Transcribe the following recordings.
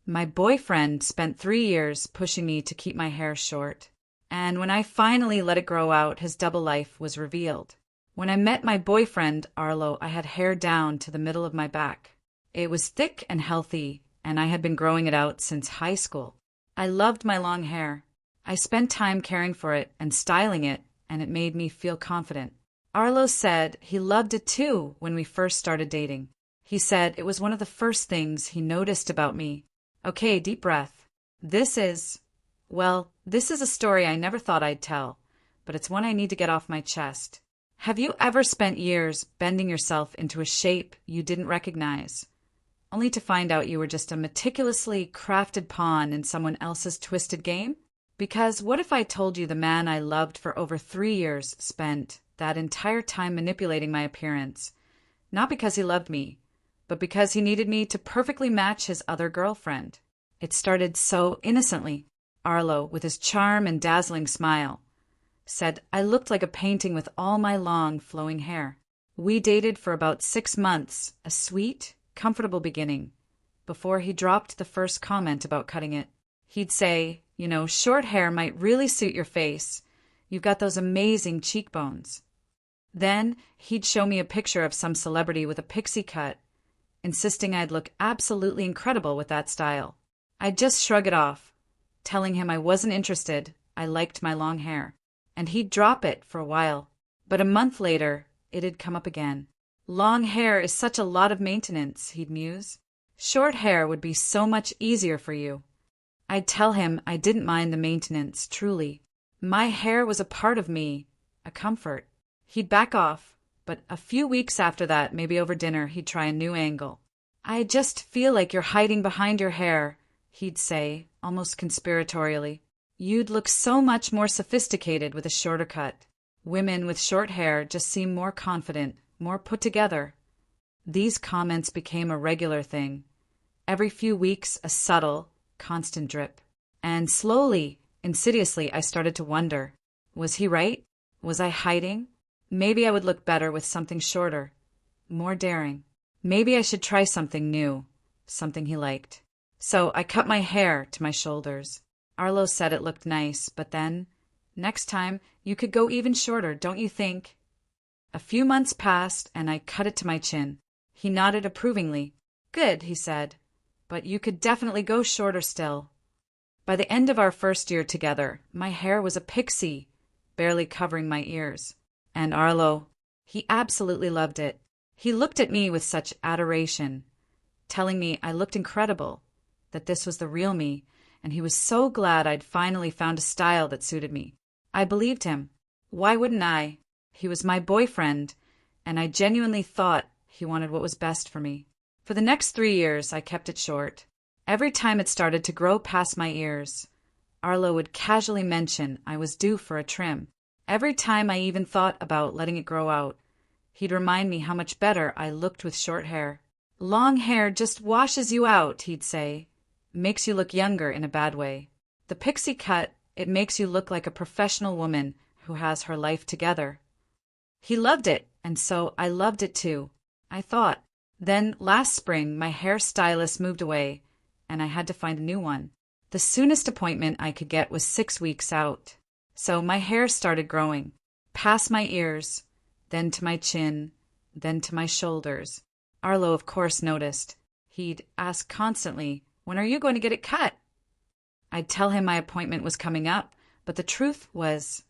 My boyfriend spent 3 years pushing me to keep my hair short. And when I finally let it grow out, his double life was revealed. When I met my boyfriend, Arlo, I had hair down to the middle of my back. It was thick and healthy, and I had been growing it out since high school. I loved my long hair. I spent time caring for it and styling it, and it made me feel confident. Arlo said he loved it too when we first started dating. He said it was one of the first things he noticed about me. Okay, deep breath. This is a story I never thought I'd tell, but it's one I need to get off my chest. Have you ever spent years bending yourself into a shape you didn't recognize, only to find out you were just a meticulously crafted pawn in someone else's twisted game? Because what if I told you the man I loved for over 3 years spent that entire time manipulating my appearance, not because he loved me, but because he needed me to perfectly match his other girlfriend? It started so innocently. Arlo, with his charm and dazzling smile, said I looked like a painting with all my long, flowing hair. We dated for about 6 months, a sweet, comfortable beginning, before he dropped the first comment about cutting it. He'd say, short hair might really suit your face. You've got those amazing cheekbones. Then he'd show me a picture of some celebrity with a pixie cut, insisting I'd look absolutely incredible with that style. I'd just shrug it off, telling him I wasn't interested, I liked my long hair. And he'd drop it for a while. But a month later, it'd come up again. Long hair is such a lot of maintenance, he'd muse. Short hair would be so much easier for you. I'd tell him I didn't mind the maintenance, truly. My hair was a part of me, a comfort. He'd back off, but a few weeks after that, maybe over dinner, he'd try a new angle. I just feel like you're hiding behind your hair, he'd say, almost conspiratorially. You'd look so much more sophisticated with a shorter cut. Women with short hair just seem more confident, more put together. These comments became a regular thing. Every few weeks, a subtle, constant drip. And slowly, insidiously, I started to wonder, was he right? Was I hiding? Maybe I would look better with something shorter, more daring. Maybe I should try something new, something he liked. So I cut my hair to my shoulders. Arlo said it looked nice, but then, next time, you could go even shorter, don't you think? A few months passed, and I cut it to my chin. He nodded approvingly. Good, he said, but you could definitely go shorter still. By the end of our first year together, my hair was a pixie, barely covering my ears. And Arlo, he absolutely loved it. He looked at me with such adoration, telling me I looked incredible, that this was the real me, and he was so glad I'd finally found a style that suited me. I believed him. Why wouldn't I? He was my boyfriend, and I genuinely thought he wanted what was best for me. For the next 3 years, I kept it short. Every time it started to grow past my ears, Arlo would casually mention I was due for a trim. Every time I even thought about letting it grow out, he'd remind me how much better I looked with short hair. Long hair just washes you out, he'd say. Makes you look younger in a bad way. The pixie cut, it makes you look like a professional woman who has her life together. He loved it, and so I loved it too, I thought. Then last spring, my hairstylist moved away, and I had to find a new one. The soonest appointment I could get was 6 weeks out. So my hair started growing, past my ears, then to my chin, then to my shoulders. Arlo, of course, noticed. He'd ask constantly, when are you going to get it cut? I'd tell him my appointment was coming up, but the truth was,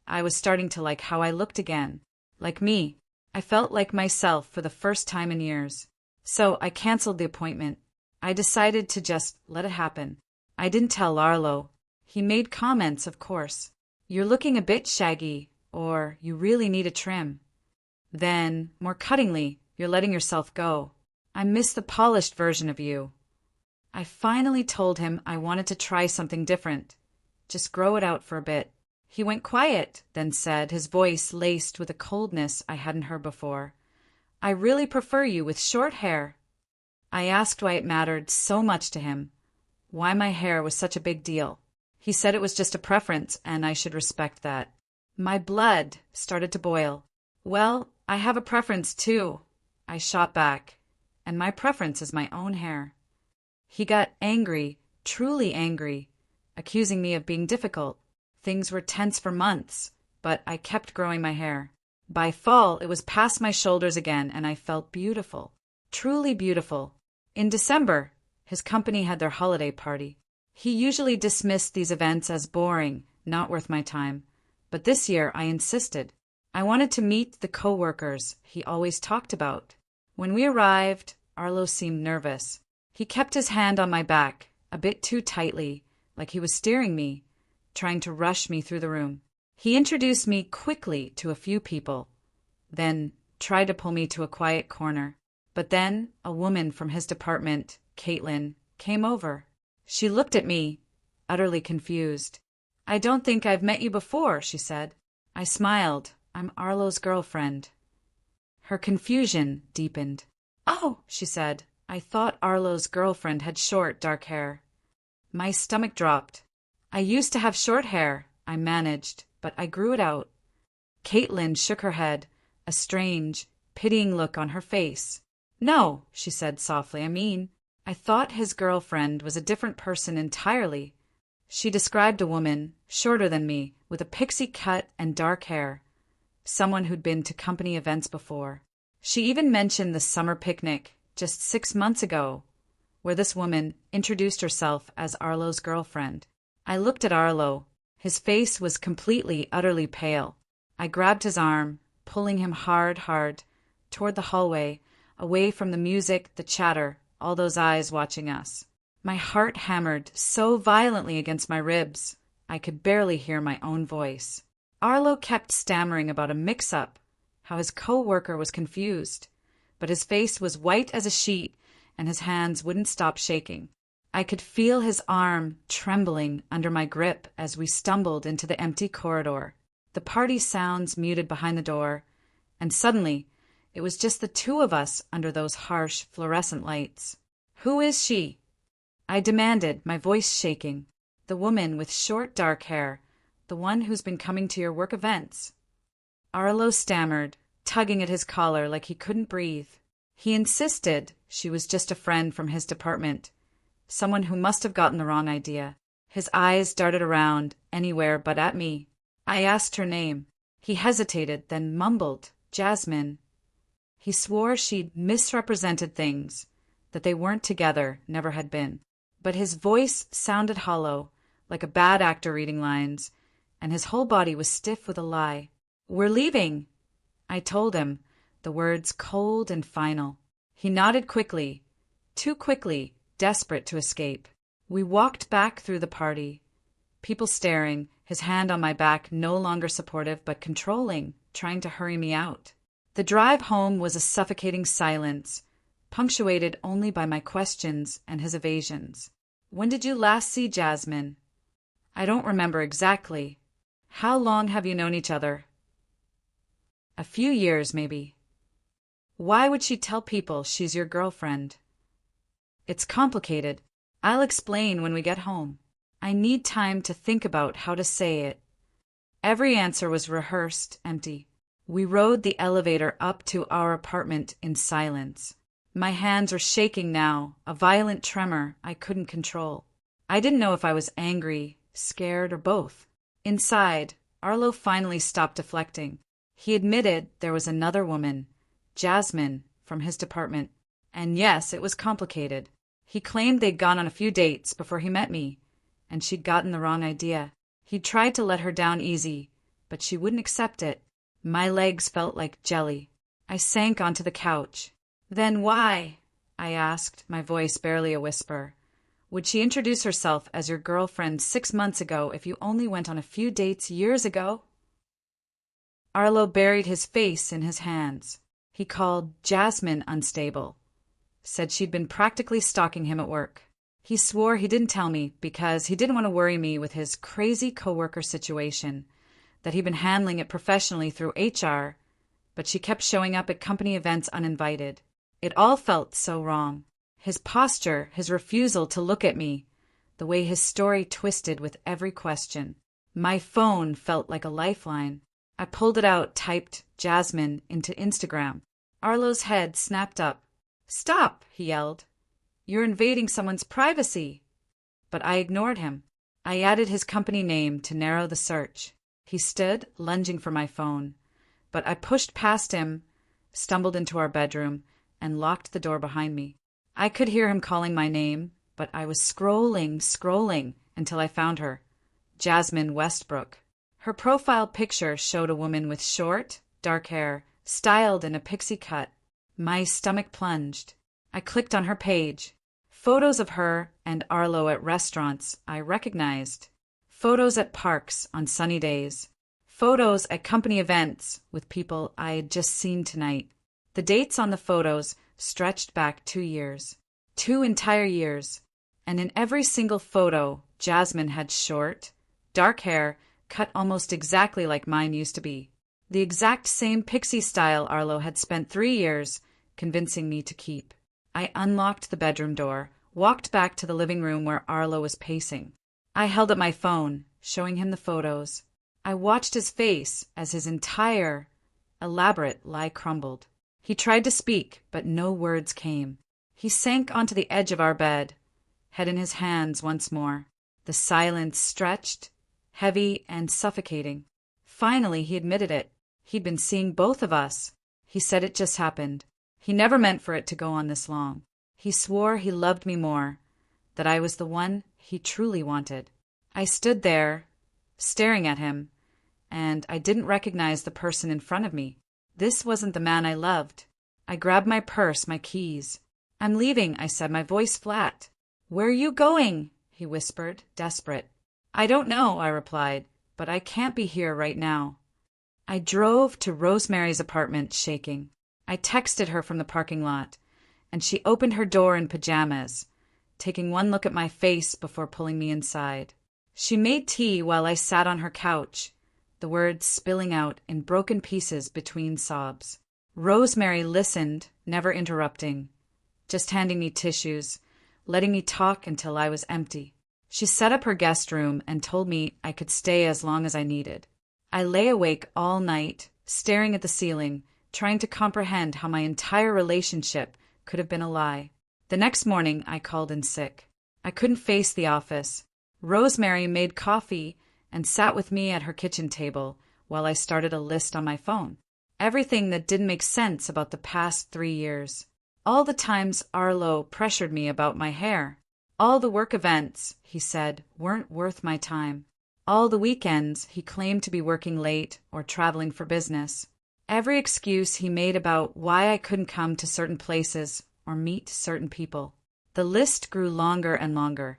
I was starting to like how I looked again. Like me. I felt like myself for the first time in years. So I canceled the appointment. I decided to just let it happen. I didn't tell Arlo. He made comments, of course. You're looking a bit shaggy, or you really need a trim. Then, more cuttingly, you're letting yourself go. I miss the polished version of you. I finally told him I wanted to try something different. Just grow it out for a bit. He went quiet, then said, his voice laced with a coldness I hadn't heard before, I really prefer you with short hair. I asked why it mattered so much to him, why my hair was such a big deal. He said it was just a preference, and I should respect that. My blood started to boil. Well, I have a preference too, I shot back, and my preference is my own hair. He got angry, truly angry, accusing me of being difficult. Things were tense for months, but I kept growing my hair. By fall, it was past my shoulders again, and I felt beautiful. Truly beautiful. In December, his company had their holiday party. He usually dismissed these events as boring, not worth my time. But this year, I insisted. I wanted to meet the co-workers he always talked about. When we arrived, Arlo seemed nervous. He kept his hand on my back, a bit too tightly, like he was steering me, trying to rush me through the room. He introduced me quickly to a few people, then tried to pull me to a quiet corner. But then a woman from his department, Caitlin, came over. She looked at me, utterly confused. "I don't think I've met you before," she said. I smiled. "I'm Arlo's girlfriend." Her confusion deepened. "Oh," she said, "I thought Arlo's girlfriend had short, dark hair." My stomach dropped. "I used to have short hair," I managed, "but I grew it out." Caitlin shook her head, a strange, pitying look on her face. "No," she said softly, I thought his girlfriend was a different person entirely." She described a woman, shorter than me, with a pixie cut and dark hair, someone who'd been to company events before. She even mentioned the summer picnic, just 6 months ago, where this woman introduced herself as Arlo's girlfriend. I looked at Arlo. His face was completely, utterly pale. I grabbed his arm, pulling him hard, toward the hallway, away from the music, the chatter, all those eyes watching us. My heart hammered so violently against my ribs, I could barely hear my own voice. Arlo kept stammering about a mix-up, how his co-worker was confused, but his face was white as a sheet and his hands wouldn't stop shaking. I could feel his arm trembling under my grip as we stumbled into the empty corridor. The party sounds muted behind the door, and suddenly it was just the two of us under those harsh fluorescent lights. "Who is she?" I demanded, my voice shaking. "The woman with short dark hair, the one who's been coming to your work events." Arlo stammered, tugging at his collar like he couldn't breathe. He insisted she was just a friend from his department, someone who must have gotten the wrong idea. His eyes darted around, anywhere but at me. I asked her name. He hesitated, then mumbled, "Jasmine." He swore she'd misrepresented things, that they weren't together, never had been. But his voice sounded hollow, like a bad actor reading lines, and his whole body was stiff with a lie. "We're leaving," I told him, the words cold and final. He nodded quickly, too quickly, desperate to escape. We walked back through the party, people staring, his hand on my back no longer supportive but controlling, trying to hurry me out. The drive home was a suffocating silence, punctuated only by my questions and his evasions. "When did you last see Jasmine?" "I don't remember exactly." "How long have you known each other?" "A few years, maybe." "Why would she tell people she's your girlfriend?" "It's complicated. I'll explain when we get home. I need time to think about how to say it." Every answer was rehearsed, empty. We rode the elevator up to our apartment in silence. My hands were shaking now, a violent tremor I couldn't control. I didn't know if I was angry, scared, or both. Inside, Arlo finally stopped deflecting. He admitted there was another woman, Jasmine, from his department. And yes, it was complicated. He claimed they'd gone on a few dates before he met me, and she'd gotten the wrong idea. He'd tried to let her down easy, but she wouldn't accept it. My legs felt like jelly. I sank onto the couch. "Then why?" I asked, my voice barely a whisper. "Would she introduce herself as your girlfriend 6 months ago if you only went on a few dates years ago?" Arlo buried his face in his hands. He called Jasmine unstable, said she'd been practically stalking him at work. He swore he didn't tell me because he didn't want to worry me with his crazy coworker situation, that he'd been handling it professionally through HR, but she kept showing up at company events uninvited. It all felt so wrong. His posture, his refusal to look at me, the way his story twisted with every question. My phone felt like a lifeline. I pulled it out, typed Jasmine into Instagram. Arlo's head snapped up. "Stop!" he yelled. You're invading someone's privacy. But I ignored him. I added his company name to narrow the search. He stood, lunging for my phone, but I pushed past him, stumbled into our bedroom, and locked the door behind me. I could hear him calling my name, but I was scrolling until I found her. Jasmine Westbrook. Her profile picture showed a woman with short, dark hair, styled in a pixie cut. My stomach plunged. I clicked on her page. Photos of her and Arlo at restaurants I recognized. Photos at parks on sunny days. Photos at company events with people I had just seen tonight. The dates on the photos stretched back 2 years. 2 entire years. And in every single photo, Jasmine had short, dark hair, cut almost exactly like mine used to be. The exact same pixie style Arlo had spent 3 years convincing me to keep. I unlocked the bedroom door, walked back to the living room where Arlo was pacing. I held up my phone, showing him the photos. I watched his face as his entire, elaborate lie crumbled. He tried to speak, but no words came. He sank onto the edge of our bed, head in his hands once more. The silence stretched, heavy and suffocating. Finally, he admitted it. He'd been seeing both of us. He said it just happened. He never meant for it to go on this long. He swore he loved me more, that I was the one he truly wanted. I stood there, staring at him, and I didn't recognize the person in front of me. This wasn't the man I loved. I grabbed my purse, my keys. "I'm leaving," I said, my voice flat. "Where are you going?" he whispered, desperate. "I don't know," I replied, "but I can't be here right now." I drove to Rosemary's apartment, shaking. I texted her from the parking lot, and she opened her door in pajamas, taking one look at my face before pulling me inside. She made tea while I sat on her couch, the words spilling out in broken pieces between sobs. Rosemary listened, never interrupting, just handing me tissues, letting me talk until I was empty. She set up her guest room and told me I could stay as long as I needed. I lay awake all night, staring at the ceiling, trying to comprehend how my entire relationship could have been a lie. The next morning, I called in sick. I couldn't face the office. Rosemary made coffee and sat with me at her kitchen table while I started a list on my phone. Everything that didn't make sense about the past 3 years. All the times Arlo pressured me about my hair. All the work events, he said, weren't worth my time. All the weekends he claimed to be working late or traveling for business. Every excuse he made about why I couldn't come to certain places or meet certain people. The list grew longer and longer,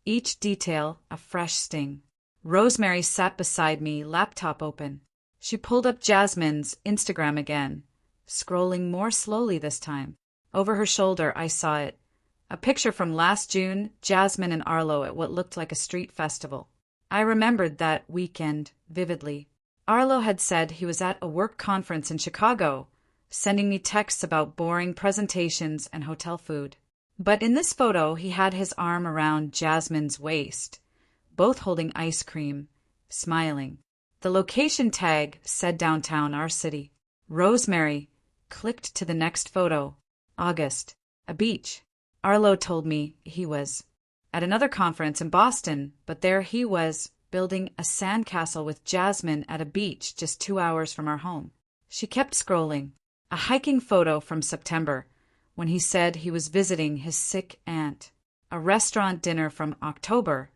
each detail a fresh sting. Rosemary sat beside me, laptop open. She pulled up Jasmine's Instagram again, scrolling more slowly this time. Over her shoulder, I saw it. A picture from last June, Jasmine and Arlo at what looked like a street festival. I remembered that weekend vividly. Arlo had said he was at a work conference in Chicago, sending me texts about boring presentations and hotel food. But in this photo, he had his arm around Jasmine's waist, both holding ice cream, smiling. The location tag said downtown, our city. Rosemary clicked to the next photo. August, a beach. Arlo told me he was at another conference in Boston, but there he was, building a sandcastle with Jasmine at a beach just 2 hours from our home. She kept scrolling. A hiking photo from September, when he said he was visiting his sick aunt. A restaurant dinner from October,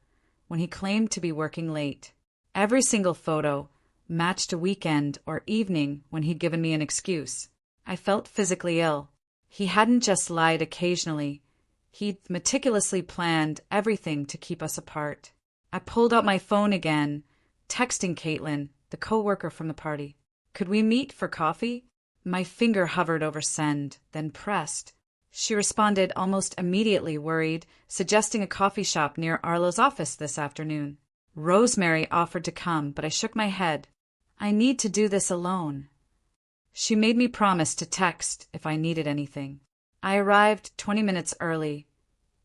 when he claimed to be working late. Every single photo matched a weekend or evening when he'd given me an excuse. I felt physically ill. He hadn't just lied occasionally. He'd meticulously planned everything to keep us apart. I pulled out my phone again, texting Caitlin, the coworker from the party. Could we meet for coffee? My finger hovered over send, then pressed. She responded almost immediately, worried, suggesting a coffee shop near Arlo's office this afternoon. Rosemary offered to come, but I shook my head. I need to do this alone. She made me promise to text if I needed anything. I arrived 20 minutes early,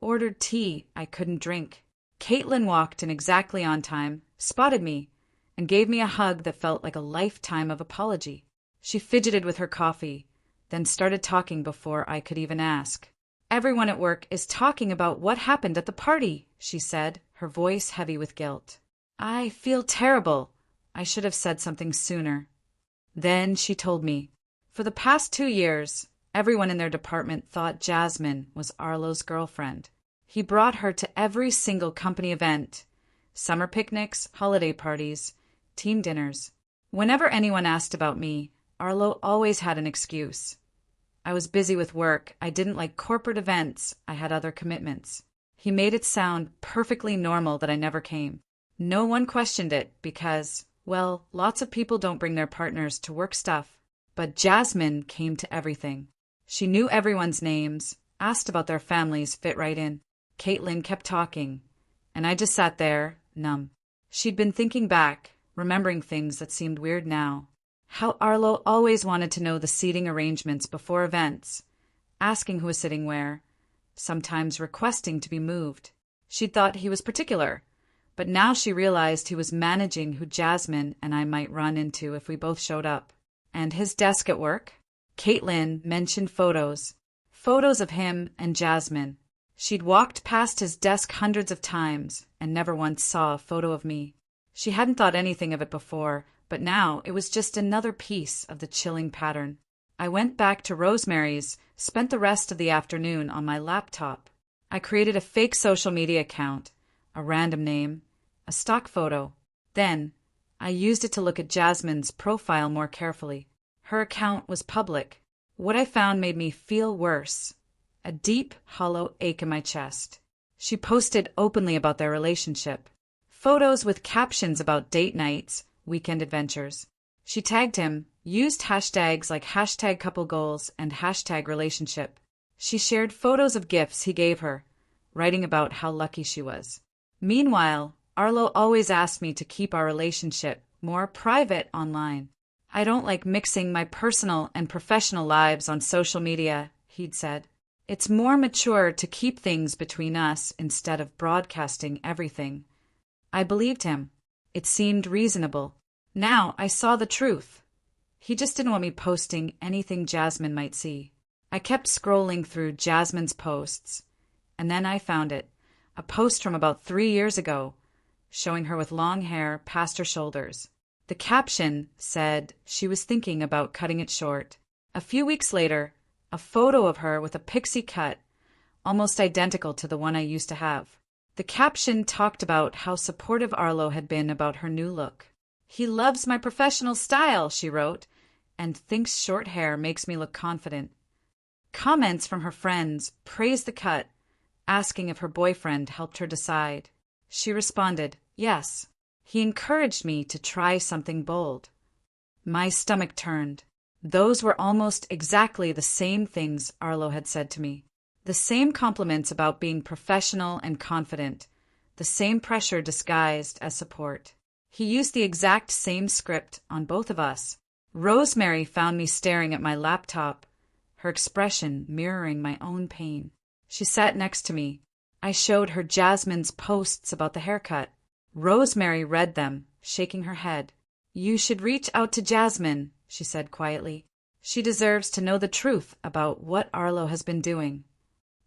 ordered tea I couldn't drink. Caitlin walked in exactly on time, spotted me, and gave me a hug that felt like a lifetime of apology. She fidgeted with her coffee, then started talking before I could even ask. Everyone at work is talking about what happened at the party, she said, her voice heavy with guilt. I feel terrible. I should have said something sooner. Then she told me, for the past 2 years, everyone in their department thought Jasmine was Arlo's girlfriend. He brought her to every single company event, summer picnics, holiday parties, team dinners. Whenever anyone asked about me, Arlo always had an excuse. I was busy with work, I didn't like corporate events, I had other commitments. He made it sound perfectly normal that I never came. No one questioned it because, well, lots of people don't bring their partners to work stuff. But Jasmine came to everything. She knew everyone's names, asked about their families, fit right in. Caitlin kept talking, and I just sat there, numb. She'd been thinking back, remembering things that seemed weird now. How Arlo always wanted to know the seating arrangements before events, asking who was sitting where, sometimes requesting to be moved. She'd thought he was particular, but now she realized he was managing who Jasmine and I might run into if we both showed up. And his desk at work? Caitlin mentioned photos of him and Jasmine. She'd walked past his desk hundreds of times and never once saw a photo of me. She hadn't thought anything of it before, but now it was just another piece of the chilling pattern. I went back to Rosemary's, spent the rest of the afternoon on my laptop. I created a fake social media account, a random name, a stock photo. Then, I used it to look at Jasmine's profile more carefully. Her account was public. What I found made me feel worse, a deep, hollow ache in my chest. She posted openly about their relationship, photos with captions about date nights, weekend adventures. She tagged him, used hashtags like #couplegoals and #relationship. She shared photos of gifts he gave her, writing about how lucky she was. Meanwhile, Arlo always asked me to keep our relationship more private online. I don't like mixing my personal and professional lives on social media, he'd said. It's more mature to keep things between us instead of broadcasting everything. I believed him. It seemed reasonable. Now I saw the truth. He just didn't want me posting anything Jasmine might see. I kept scrolling through Jasmine's posts, and then I found it, a post from about 3 years ago, showing her with long hair past her shoulders. The caption said she was thinking about cutting it short. A few weeks later, a photo of her with a pixie cut, almost identical to the one I used to have. The caption talked about how supportive Arlo had been about her new look. He loves my professional style, she wrote, and thinks short hair makes me look confident. Comments from her friends praised the cut, asking if her boyfriend helped her decide. She responded, yes. He encouraged me to try something bold. My stomach turned. Those were almost exactly the same things Arlo had said to me. The same compliments about being professional and confident, the same pressure disguised as support. He used the exact same script on both of us. Rosemary found me staring at my laptop, her expression mirroring my own pain. She sat next to me. I showed her Jasmine's posts about the haircut. Rosemary read them, shaking her head. You should reach out to Jasmine, she said quietly. She deserves to know the truth about what Arlo has been doing.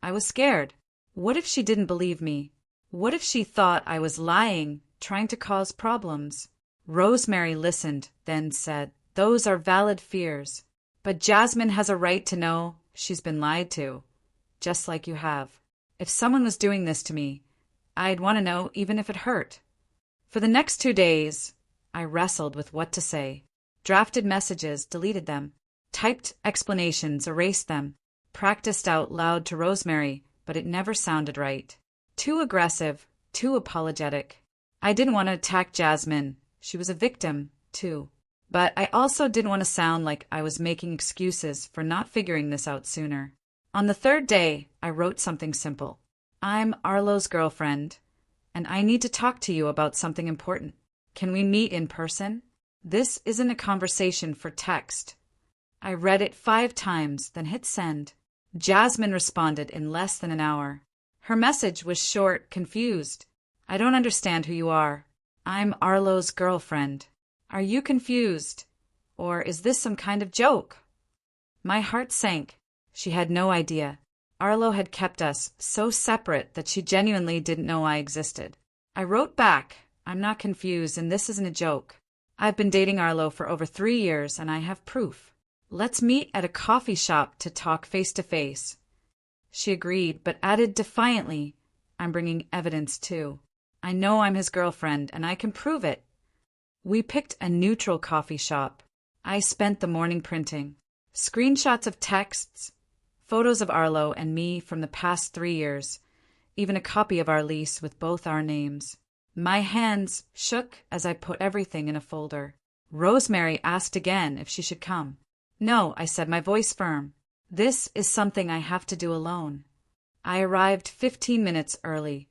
I was scared. What if she didn't believe me? What if she thought I was lying, trying to cause problems? Rosemary listened, then said, those are valid fears. But Jasmine has a right to know she's been lied to, just like you have. If someone was doing this to me, I'd want to know even if it hurt. For the next 2 days, I wrestled with what to say. Drafted messages, deleted them. Typed explanations, erased them. Practiced out loud to Rosemary, but it never sounded right. Too aggressive, too apologetic. I didn't want to attack Jasmine. She was a victim, too. But I also didn't want to sound like I was making excuses for not figuring this out sooner. On the 3rd day, I wrote something simple. I'm Arlo's girlfriend, and I need to talk to you about something important. Can we meet in person? This isn't a conversation for text. I read it 5 times, then hit send. Jasmine responded in less than an hour. Her message was short, confused. I don't understand who you are. I'm Arlo's girlfriend. Are you confused? Or is this some kind of joke? My heart sank. She had no idea. Arlo had kept us so separate that she genuinely didn't know I existed. I wrote back, "I'm not confused, and this isn't a joke. I've been dating Arlo for over 3 years, and I have proof. Let's meet at a coffee shop to talk face to face." She agreed, but added defiantly, "I'm bringing evidence too. I know I'm his girlfriend, and I can prove it." We picked a neutral coffee shop. I spent the morning printing screenshots of texts, photos of Arlo and me from the past 3 years, even a copy of our lease with both our names. My hands shook as I put everything in a folder. Rosemary asked again if she should come. "No," I said, my voice firm. "This is something I have to do alone." I arrived 15 minutes early,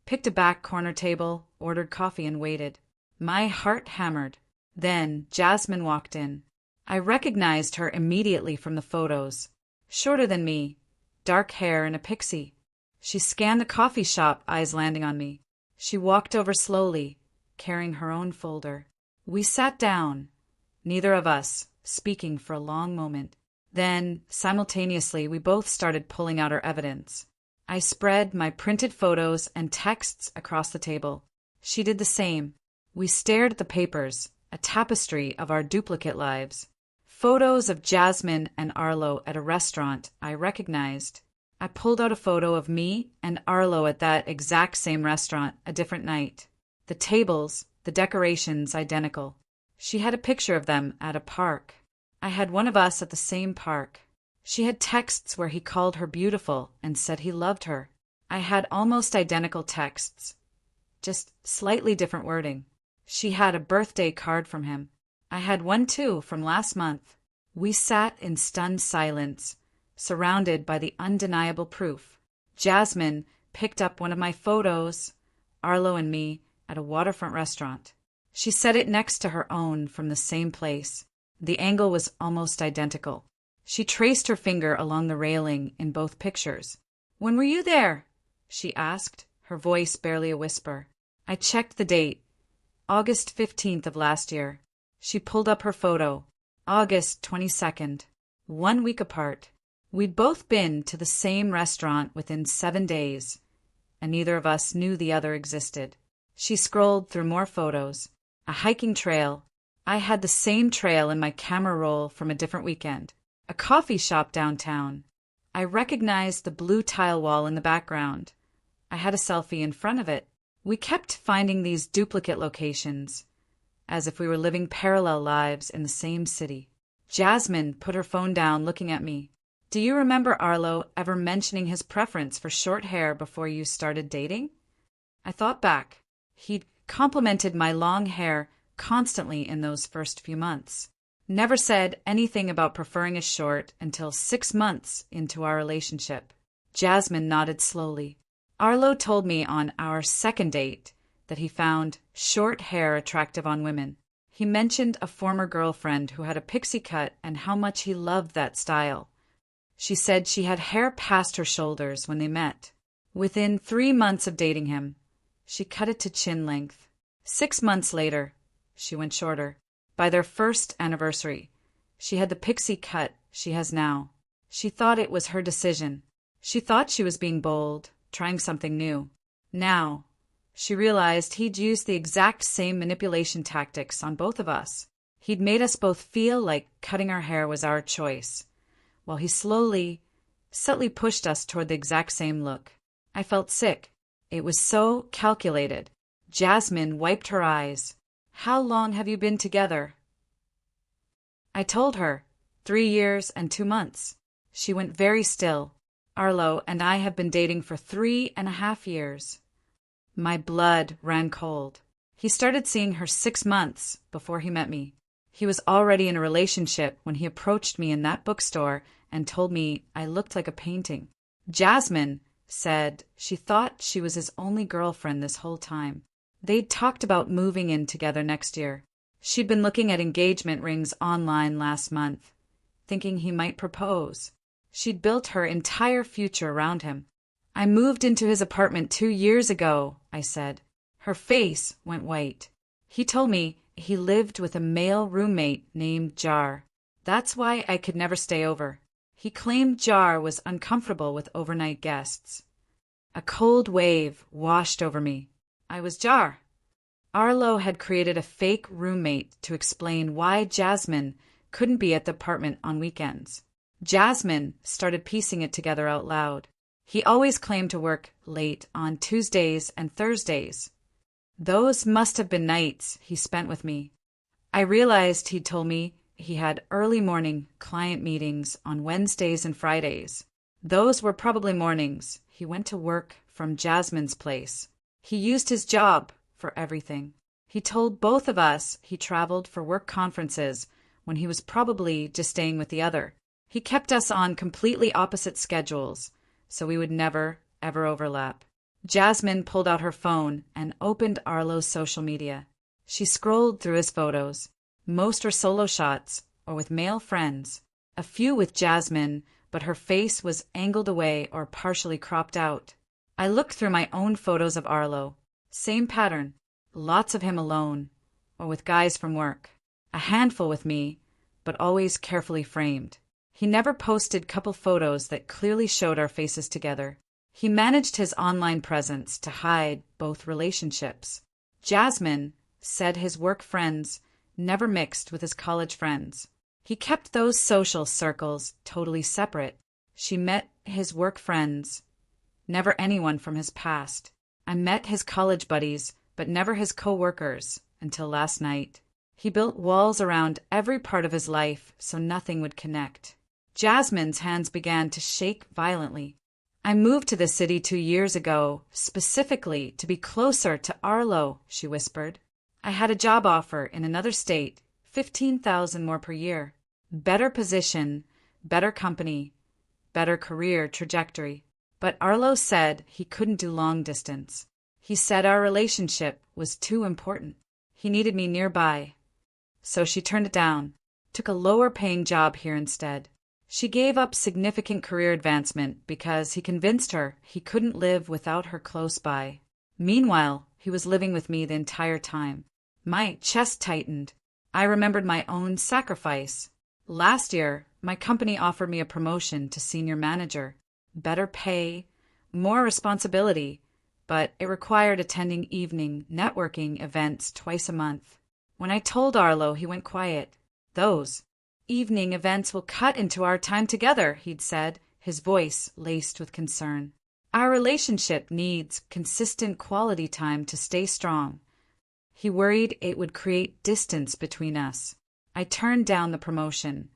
picked a back corner table, ordered coffee, and waited. My heart hammered. Then Jasmine walked in. I recognized her immediately from the photos. Shorter than me, dark hair and a pixie. She scanned the coffee shop, eyes landing on me. She walked over slowly, carrying her own folder. We sat down, neither of us speaking for a long moment. Then, simultaneously, we both started pulling out our evidence. I spread my printed photos and texts across the table. She did the same. We stared at the papers, a tapestry of our duplicate lives. Photos of Jasmine and Arlo at a restaurant I recognized. I pulled out a photo of me and Arlo at that exact same restaurant, a different night. The tables, the decorations identical. She had a picture of them at a park. I had one of us at the same park. She had texts where he called her beautiful and said he loved her. I had almost identical texts, just slightly different wording. She had a birthday card from him. I had one too, from last month. We sat in stunned silence, surrounded by the undeniable proof. Jasmine picked up one of my photos, Arlo and me, at a waterfront restaurant. She set it next to her own from the same place. The angle was almost identical. She traced her finger along the railing in both pictures. "When were you there?" she asked, her voice barely a whisper. I checked the date, August 15th of last year. She pulled up her photo, August 22nd, 1 week apart. We'd both been to the same restaurant within 7 days, and neither of us knew the other existed. She scrolled through more photos. A hiking trail. I had the same trail in my camera roll from a different weekend. A coffee shop downtown. I recognized the blue tile wall in the background. I had a selfie in front of it. We kept finding these duplicate locations, as if we were living parallel lives in the same city. Jasmine put her phone down, looking at me. "Do you remember Arlo ever mentioning his preference for short hair before you started dating?" I thought back. He'd complimented my long hair constantly in those first few months. Never said anything about preferring it short until 6 months into our relationship. Jasmine nodded slowly. "Arlo told me on our second date that he found short hair attractive on women. He mentioned a former girlfriend who had a pixie cut and how much he loved that style. She said she had hair past her shoulders when they met. Within 3 months of dating him, she cut it to chin length. 6 months later, she went shorter. By their first anniversary, she had the pixie cut she has now. She thought it was her decision. She thought she was being bold, trying something new. Now, she realized he'd used the exact same manipulation tactics on both of us. He'd made us both feel like cutting our hair was our choice, while he slowly, subtly pushed us toward the exact same look. I felt sick. It was so calculated. Jasmine wiped her eyes. "How long have you been together?" I told her, 3 years and 2 months. She went very still. "Arlo and I have been dating for 3.5 years. My blood ran cold. He started seeing her 6 months before he met me. He was already in a relationship when he approached me in that bookstore and told me I looked like a painting. Jasmine said she thought she was his only girlfriend this whole time. They'd talked about moving in together next year. She'd been looking at engagement rings online last month, thinking he might propose. She'd built her entire future around him. I moved into his apartment 2 years ago," I said. Her face went white. "He told me he lived with a male roommate named Jar. That's why I could never stay over. He claimed Jar was uncomfortable with overnight guests. A cold wave washed over me. I was Jar. Arlo had created a fake roommate to explain why Jasmine couldn't be at the apartment on weekends. Jasmine started piecing it together out loud. He always claimed to work late on Tuesdays and Thursdays. Those must have been nights he spent with me. I realized he'd told me he had early morning client meetings on Wednesdays and Fridays. Those were probably mornings. He went to work from Jasmine's place. He used his job for everything. He told both of us he traveled for work conferences when he was probably just staying with the other. He kept us on completely opposite schedules, so we would never, ever overlap. Jasmine pulled out her phone and opened Arlo's social media. She scrolled through his photos. Most were solo shots or with male friends. A few with Jasmine, but her face was angled away or partially cropped out. I looked through my own photos of Arlo. Same pattern. Lots of him alone, or with guys from work. A handful with me, but always carefully framed. He never posted couple photos that clearly showed our faces together. He managed his online presence to hide both relationships. Jasmine said his work friends never mixed with his college friends. He kept those social circles totally separate. She met his work friends, never anyone from his past. I met his college buddies, but never his co-workers until last night. He built walls around every part of his life so nothing would connect. Jasmine's hands began to shake violently. I moved to the city 2 years ago, specifically to be closer to Arlo, she whispered. I had a job offer in another state, $15,000 more per year. Better position, better company, better career trajectory. But Arlo said he couldn't do long distance. He said our relationship was too important. He needed me nearby. So she turned it down, took a lower-paying job here instead. She gave up significant career advancement because he convinced her he couldn't live without her close by. Meanwhile, he was living with me the entire time. My chest tightened. I remembered my own sacrifice. Last year, my company offered me a promotion to senior manager. Better pay, more responsibility, but it required attending evening networking events twice a month. When I told Arlo, he went quiet. Those evening events will cut into our time together, he'd said, his voice laced with concern. Our relationship needs consistent quality time to stay strong. He worried it would create distance between us. I turned down the promotion,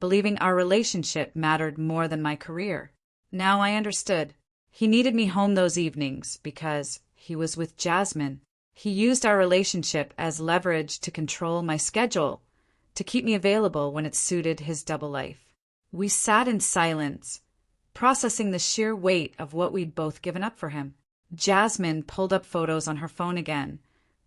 believing our relationship mattered more than my career. Now I understood. He needed me home those evenings because he was with Jasmine. He used our relationship as leverage to control my schedule, to keep me available when it suited his double life. We sat in silence, processing the sheer weight of what we'd both given up for him. Jasmine pulled up photos on her phone again,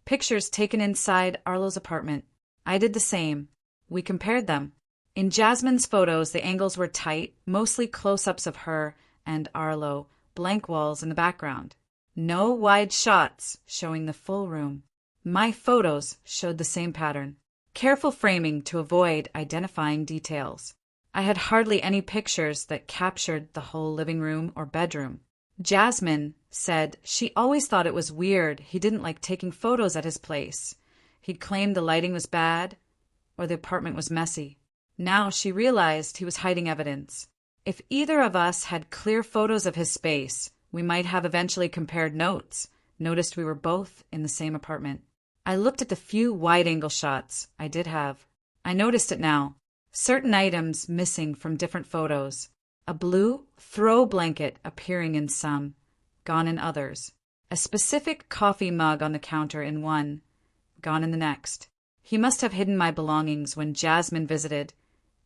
pictures taken inside Arlo's apartment. I did the same. We compared them. In Jasmine's photos, the angles were tight, mostly close-ups of her and Arlo, blank walls in the background. No wide shots showing the full room. My photos showed the same pattern. Careful framing to avoid identifying details. I had hardly any pictures that captured the whole living room or bedroom. Jasmine said she always thought it was weird he didn't like taking photos at his place. He'd claimed the lighting was bad or the apartment was messy. Now she realized he was hiding evidence. If either of us had clear photos of his space, we might have eventually compared notes, noticed we were both in the same apartment. I looked at the few wide-angle shots I did have. I noticed it now. Certain items missing from different photos. A blue throw blanket appearing in some, gone in others. A specific coffee mug on the counter in one, gone in the next. He must have hidden my belongings when Jasmine visited,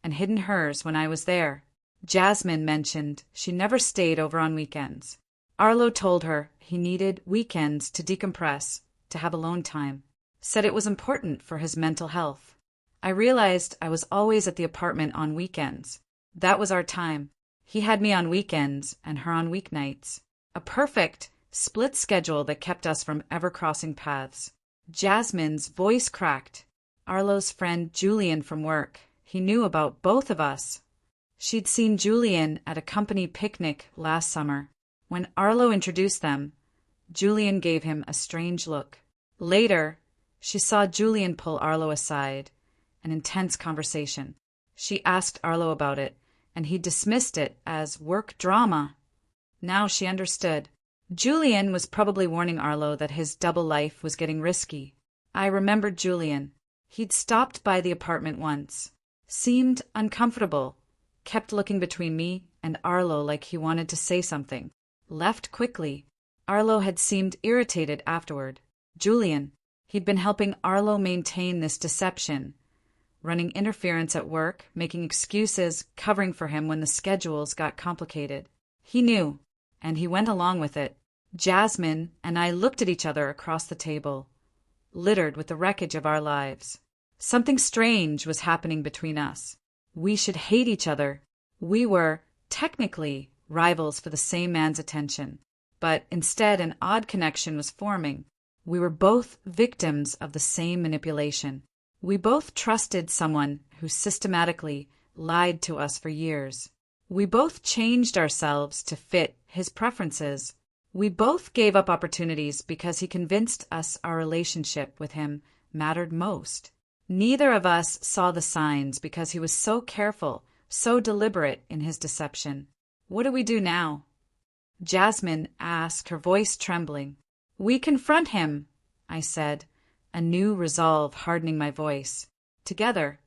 and hidden hers when I was there. Jasmine mentioned she never stayed over on weekends. Arlo told her he needed weekends to decompress, to have alone time. Said it was important for his mental health. I realized I was always at the apartment on weekends. That was our time. He had me on weekends and her on weeknights. A perfect split schedule that kept us from ever crossing paths. Jasmine's voice cracked. Arlo's friend Julian from work. He knew about both of us. She'd seen Julian at a company picnic last summer. When Arlo introduced them, Julian gave him a strange look. Later, she saw Julian pull Arlo aside, an intense conversation. She asked Arlo about it, and he dismissed it as work drama. Now she understood. Julian was probably warning Arlo that his double life was getting risky. I remembered Julian. He'd stopped by the apartment once, seemed uncomfortable, kept looking between me and Arlo like he wanted to say something, left quickly. Arlo had seemed irritated afterward. Julian. He'd been helping Arlo maintain this deception, running interference at work, making excuses, covering for him when the schedules got complicated. He knew, and he went along with it. Jasmine and I looked at each other across the table, littered with the wreckage of our lives. Something strange was happening between us. We should hate each other. We were, technically, rivals for the same man's attention. But instead an odd connection was forming. We were both victims of the same manipulation. We both trusted someone who systematically lied to us for years. We both changed ourselves to fit his preferences. We both gave up opportunities because he convinced us our relationship with him mattered most. Neither of us saw the signs because he was so careful, so deliberate in his deception. What do we do now? Jasmine asked, her voice trembling. We confront him, I said, a new resolve hardening my voice. Together.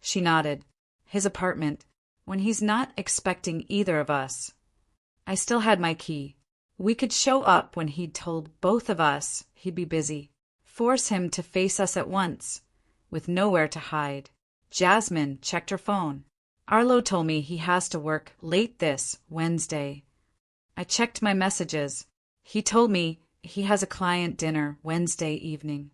She nodded. His apartment, when he's not expecting either of us. I still had my key. We could show up when he'd told both of us he'd be busy. Force him to face us at once, with nowhere to hide. Jasmine checked her phone. Arlo told me he has to work late this Wednesday. I checked my messages. He told me he has a client dinner Wednesday evening.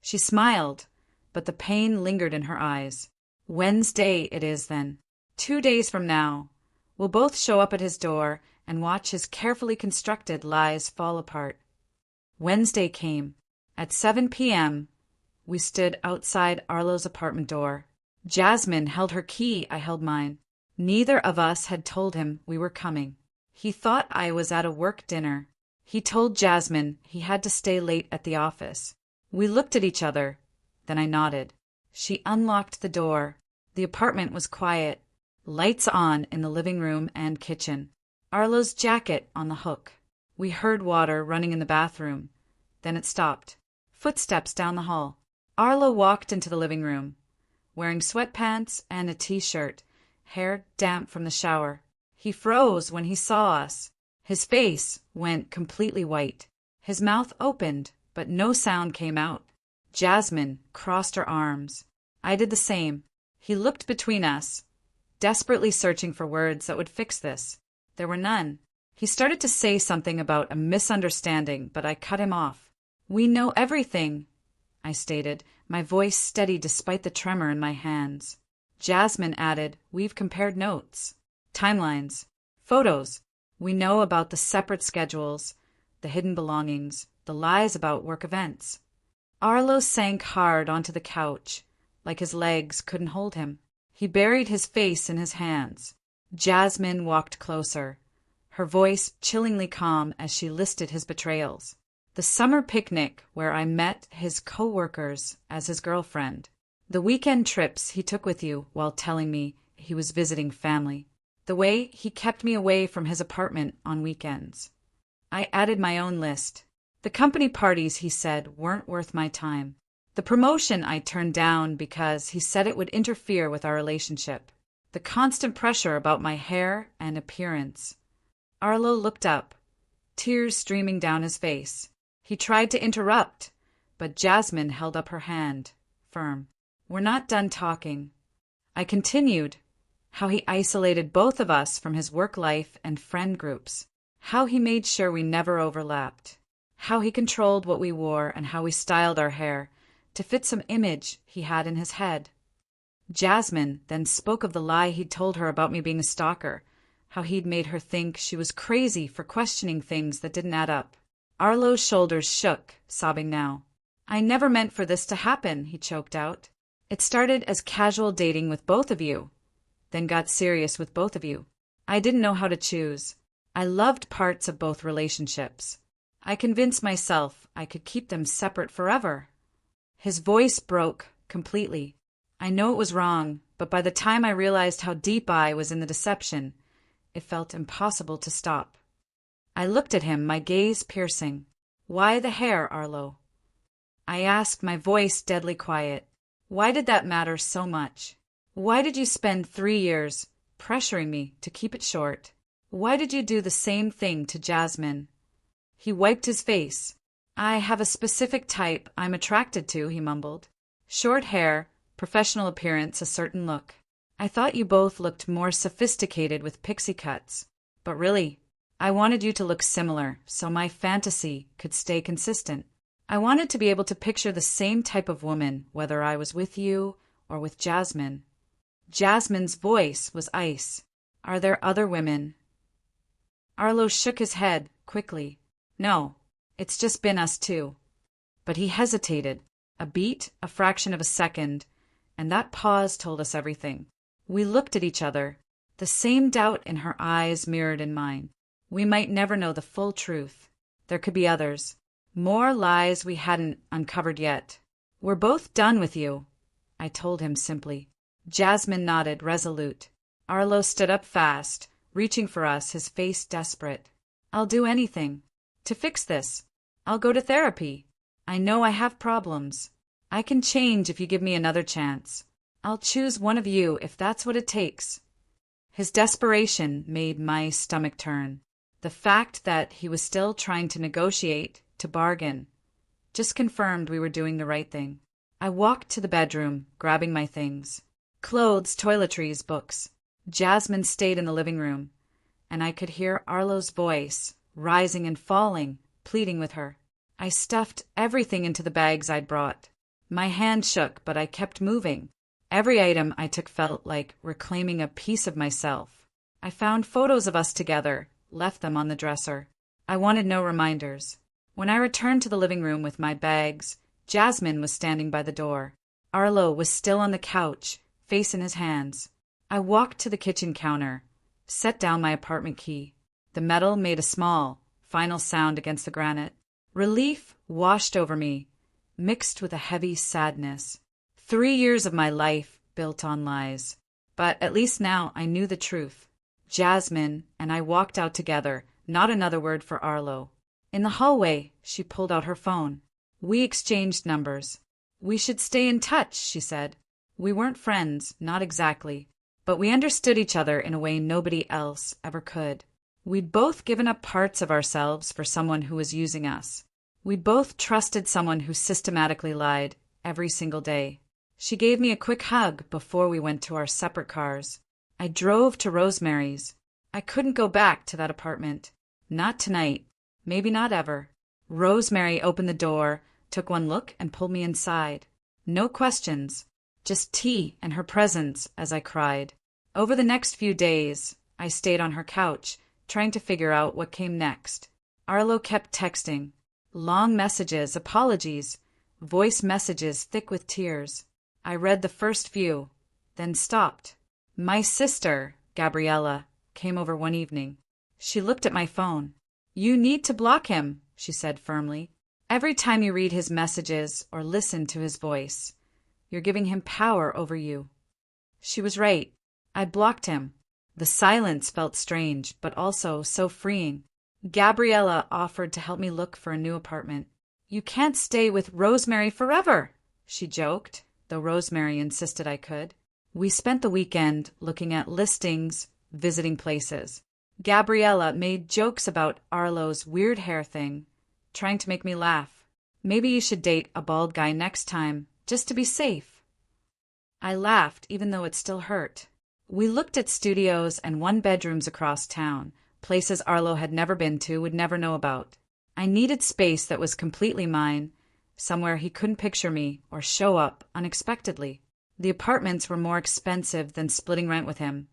She smiled, but the pain lingered in her eyes. Wednesday it is then. 2 days from now. We'll both show up at his door and watch his carefully constructed lies fall apart. Wednesday came. At 7 p.m., we stood outside Arlo's apartment door. Jasmine held her key, I held mine. Neither of us had told him we were coming. He thought I was at a work dinner. He told Jasmine he had to stay late at the office. We looked at each other. Then I nodded. She unlocked the door. The apartment was quiet. Lights on in the living room and kitchen. Arlo's jacket on the hook. We heard water running in the bathroom. Then it stopped. Footsteps down the hall. Arlo walked into the living room, wearing sweatpants and a t-shirt, hair damp from the shower. He froze when he saw us. His face went completely white. His mouth opened, but no sound came out. Jasmine crossed her arms. I did the same. He looked between us, desperately searching for words that would fix this. There were none. He started to say something about a misunderstanding, but I cut him off. We know everything, I stated, my voice steady despite the tremor in my hands. Jasmine added, we've compared notes, timelines, photos. We know about the separate schedules, the hidden belongings, the lies about work events. Arlo sank hard onto the couch, like his legs couldn't hold him. He buried his face in his hands. Jasmine walked closer, her voice chillingly calm as she listed his betrayals. The summer picnic where I met his co-workers as his girlfriend. The weekend trips he took with you while telling me he was visiting family. The way he kept me away from his apartment on weekends. I added my own list. The company parties, he said, weren't worth my time. The promotion I turned down because he said it would interfere with our relationship. The constant pressure about my hair and appearance. Arlo looked up, tears streaming down his face. He tried to interrupt, but Jasmine held up her hand, firm. We're not done talking. I continued, how he isolated both of us from his work life and friend groups, how he made sure we never overlapped, how he controlled what we wore and how we styled our hair to fit some image he had in his head. Jasmine then spoke of the lie he'd told her about me being a stalker, how he'd made her think she was crazy for questioning things that didn't add up. Arlo's shoulders shook, sobbing now. I never meant for this to happen, he choked out. It started as casual dating with both of you. then got serious with both of you. I didn't know how to choose. I loved parts of both relationships. I convinced myself I could keep them separate forever. His voice broke completely. I know it was wrong, but by the time I realized how deep I was in the deception, it felt impossible to stop. I looked at him, my gaze piercing. Why the hair, Arlo? I asked, my voice deadly quiet. Why did that matter so much? Why did you spend 3 years pressuring me to keep it short? Why did you do the same thing to Jasmine? He wiped his face. I have a specific type I'm attracted to, he mumbled. Short hair, professional appearance, a certain look. I thought you both looked more sophisticated with pixie cuts. But really, I wanted you to look similar so my fantasy could stay consistent. I wanted to be able to picture the same type of woman, whether I was with you or with Jasmine. Jasmine's voice was ice. Are there other women? Arlo shook his head quickly. No, it's just been us two. But he hesitated, a beat, a fraction of a second, and that pause told us everything. We looked at each other, the same doubt in her eyes mirrored in mine. We might never know the full truth. There could be others. More lies we hadn't uncovered yet. We're both done with you, I told him simply. Jasmine nodded, resolute. Arlo stood up fast, reaching for us, his face desperate. I'll do anything. To fix this. I'll go to therapy. I know I have problems. I can change if you give me another chance. I'll choose one of you if that's what it takes. His desperation made my stomach turn. The fact that he was still trying to negotiate, to bargain, just confirmed we were doing the right thing. I walked to the bedroom, grabbing my things. Clothes, toiletries, books. Jasmine stayed in the living room, and I could hear Arlo's voice, rising and falling, pleading with her. I stuffed everything into the bags I'd brought. My hand shook, but I kept moving. Every item I took felt like reclaiming a piece of myself. I found photos of us together, left them on the dresser. I wanted no reminders. When I returned to the living room with my bags, Jasmine was standing by the door. Arlo was still on the couch, face in his hands. I walked to the kitchen counter, set down my apartment key. The metal made a small, final sound against the granite. Relief washed over me, mixed with a heavy sadness. 3 years of my life built on lies. But at least now I knew the truth. Jasmine and I walked out together, not another word for Arlo. In the hallway, she pulled out her phone. We exchanged numbers. We should stay in touch, she said. We weren't friends, not exactly, but we understood each other in a way nobody else ever could. We'd both given up parts of ourselves for someone who was using us. We'd both trusted someone who systematically lied every single day. She gave me a quick hug before we went to our separate cars. I drove to Rosemary's. I couldn't go back to that apartment. Not tonight. Maybe not ever. Rosemary opened the door, took one look, and pulled me inside. No questions. Just tea and her presence as I cried. Over the next few days, I stayed on her couch, trying to figure out what came next. Arlo kept texting. Long messages, apologies, voice messages thick with tears. I read the first few, then stopped. My sister, Gabriella, came over one evening. She looked at my phone. You need to block him, she said firmly. Every time you read his messages or listen to his voice, you're giving him power over you. She was right. I blocked him. The silence felt strange, but also so freeing. Gabriella offered to help me look for a new apartment. You can't stay with Rosemary forever, she joked, though Rosemary insisted I could. We spent the weekend looking at listings, visiting places. Gabriella made jokes about Arlo's weird hair thing, trying to make me laugh. Maybe you should date a bald guy next time, just to be safe. I laughed, even though it still hurt. We looked at studios and one-bedrooms across town, places Arlo had never been to, would never know about. I needed space that was completely mine, somewhere he couldn't picture me or show up unexpectedly. The apartments were more expensive than splitting rent with him,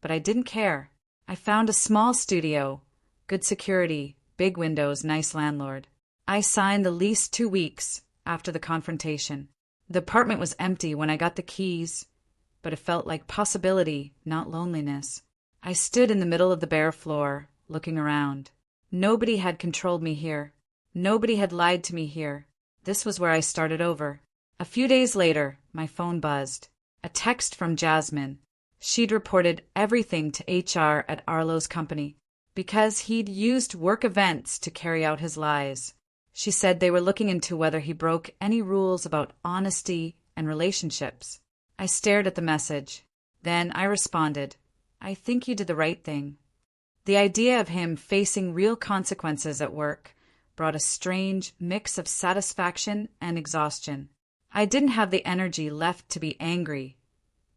but I didn't care. I found a small studio, good security, big windows, nice landlord. I signed the lease 2 weeks after the confrontation. The apartment was empty when I got the keys, but it felt like possibility, not loneliness. I stood in the middle of the bare floor, looking around. Nobody had controlled me here. Nobody had lied to me here. This was where I started over. A few days later, my phone buzzed. A text from Jasmine. She'd reported everything to HR at Arlo's company because he'd used work events to carry out his lies. She said they were looking into whether he broke any rules about honesty and relationships. I stared at the message. Then I responded, "I think you did the right thing." The idea of him facing real consequences at work brought a strange mix of satisfaction and exhaustion. I didn't have the energy left to be angry,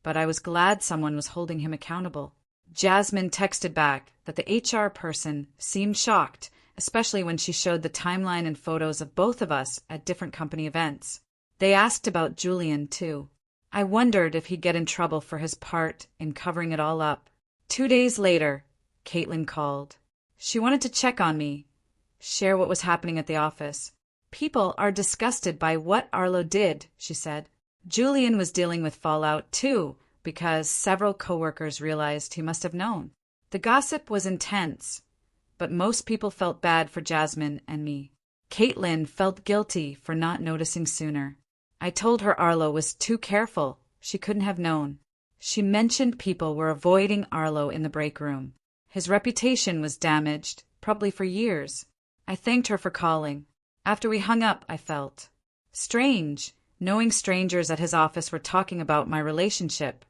but I was glad someone was holding him accountable. Jasmine texted back that the HR person seemed shocked, especially when she showed the timeline and photos of both of us at different company events. They asked about Julian, too. I wondered if he'd get in trouble for his part in covering it all up. 2 days later, Caitlin called. She wanted to check on me, share what was happening at the office. "People are disgusted by what Arlo did," she said. Julian was dealing with fallout, too, because several coworkers realized he must have known. The gossip was intense, but most people felt bad for Jasmine and me. Caitlin felt guilty for not noticing sooner. I told her Arlo was too careful. She couldn't have known. She mentioned people were avoiding Arlo in the break room. His reputation was damaged, probably for years. I thanked her for calling. After we hung up, I felt strange, knowing strangers at his office were talking about my relationship,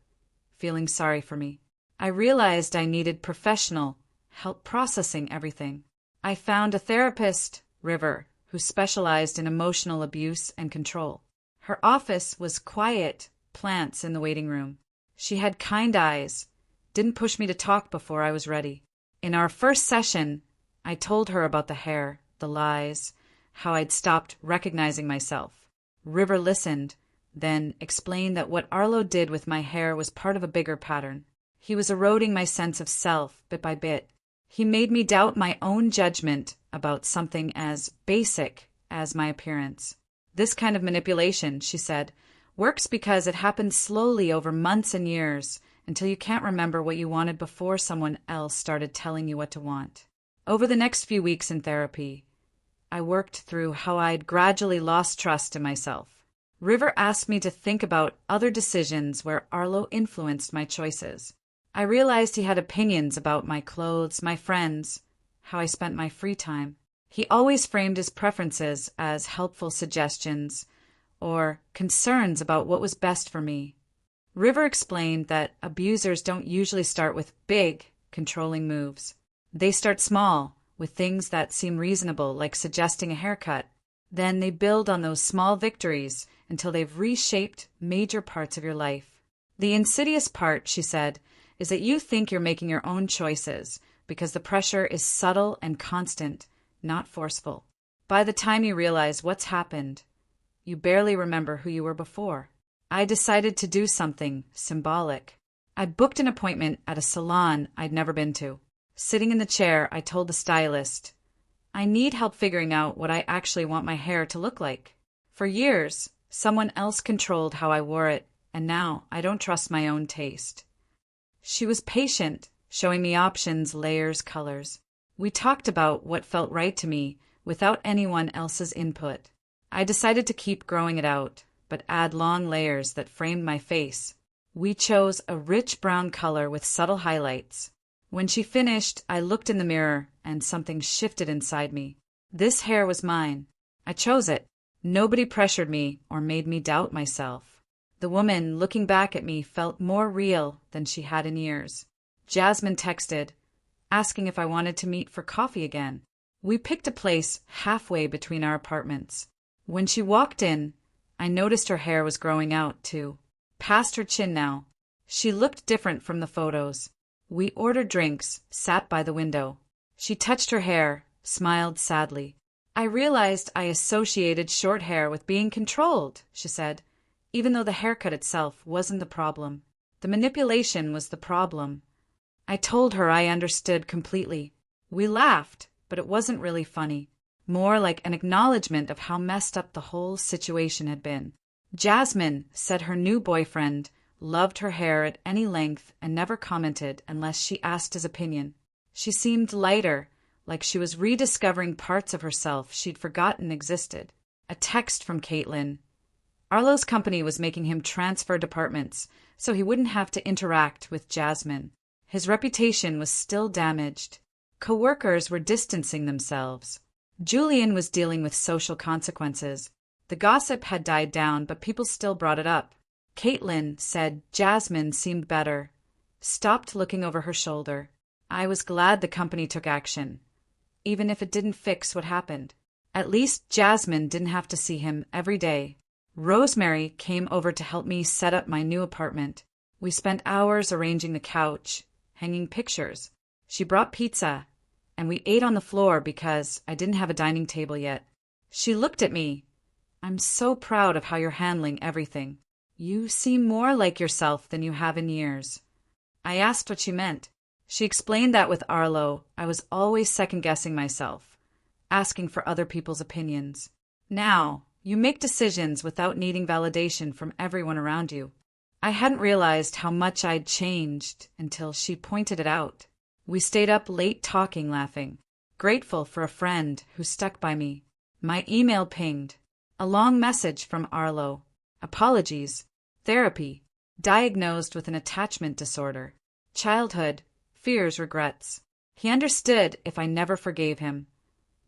feeling sorry for me. I realized I needed professional help processing everything. I found a therapist, River, who specialized in emotional abuse and control. Her office was quiet, plants in the waiting room. She had kind eyes, didn't push me to talk before I was ready. In our first session, I told her about the hair, the lies, how I'd stopped recognizing myself. River listened, then explained that what Arlo did with my hair was part of a bigger pattern. He was eroding my sense of self bit by bit. He made me doubt my own judgment about something as basic as my appearance. This kind of manipulation, she said, works because it happens slowly over months and years until you can't remember what you wanted before someone else started telling you what to want. Over the next few weeks in therapy, I worked through how I'd gradually lost trust in myself. River asked me to think about other decisions where Arlo influenced my choices. I realized he had opinions about my clothes, my friends, how I spent my free time. He always framed his preferences as helpful suggestions or concerns about what was best for me. River explained that abusers don't usually start with big, controlling moves. They start small, with things that seem reasonable, like suggesting a haircut. Then they build on those small victories until they've reshaped major parts of your life. The insidious part, she said, is that you think you're making your own choices because the pressure is subtle and constant, not forceful. By the time you realize what's happened, you barely remember who you were before. I decided to do something symbolic. I booked an appointment at a salon I'd never been to. Sitting in the chair, I told the stylist, "I need help figuring out what I actually want my hair to look like. For years, someone else controlled how I wore it, and now I don't trust my own taste." She was patient, showing me options, layers, colors. We talked about what felt right to me without anyone else's input. I decided to keep growing it out, but add long layers that framed my face. We chose a rich brown color with subtle highlights. When she finished, I looked in the mirror and something shifted inside me. This hair was mine. I chose it. Nobody pressured me or made me doubt myself. The woman looking back at me felt more real than she had in years. Jasmine texted, asking if I wanted to meet for coffee again. We picked a place halfway between our apartments. When she walked in, I noticed her hair was growing out, too. Past her chin now. She looked different from the photos. We ordered drinks, sat by the window. She touched her hair, smiled sadly. "I realized I associated short hair with being controlled," she said, even though the haircut itself wasn't the problem. The manipulation was the problem. I told her I understood completely. We laughed, but it wasn't really funny. More like an acknowledgement of how messed up the whole situation had been. Jasmine said her new boyfriend loved her hair at any length, and never commented unless she asked his opinion. She seemed lighter, like she was rediscovering parts of herself she'd forgotten existed. A text from Caitlin. Arlo's company was making him transfer departments, so he wouldn't have to interact with Jasmine. His reputation was still damaged. Coworkers were distancing themselves. Julian was dealing with social consequences. The gossip had died down, but people still brought it up. Caitlin said Jasmine seemed better, stopped looking over her shoulder. I was glad the company took action, even if it didn't fix what happened. At least Jasmine didn't have to see him every day. Rosemary came over to help me set up my new apartment. We spent hours arranging the couch, hanging pictures. She brought pizza, and we ate on the floor because I didn't have a dining table yet. She looked at me. I'm so proud of how you're handling everything. You seem more like yourself than you have in years. I asked what she meant. She explained that with Arlo, I was always second-guessing myself, asking for other people's opinions. Now, you make decisions without needing validation from everyone around you. I hadn't realized how much I'd changed until she pointed it out. We stayed up late talking, laughing, grateful for a friend who stuck by me. My email pinged. A long message from Arlo. Apologies. Therapy. Diagnosed with an attachment disorder. Childhood. Fears, regrets. He understood if I never forgave him,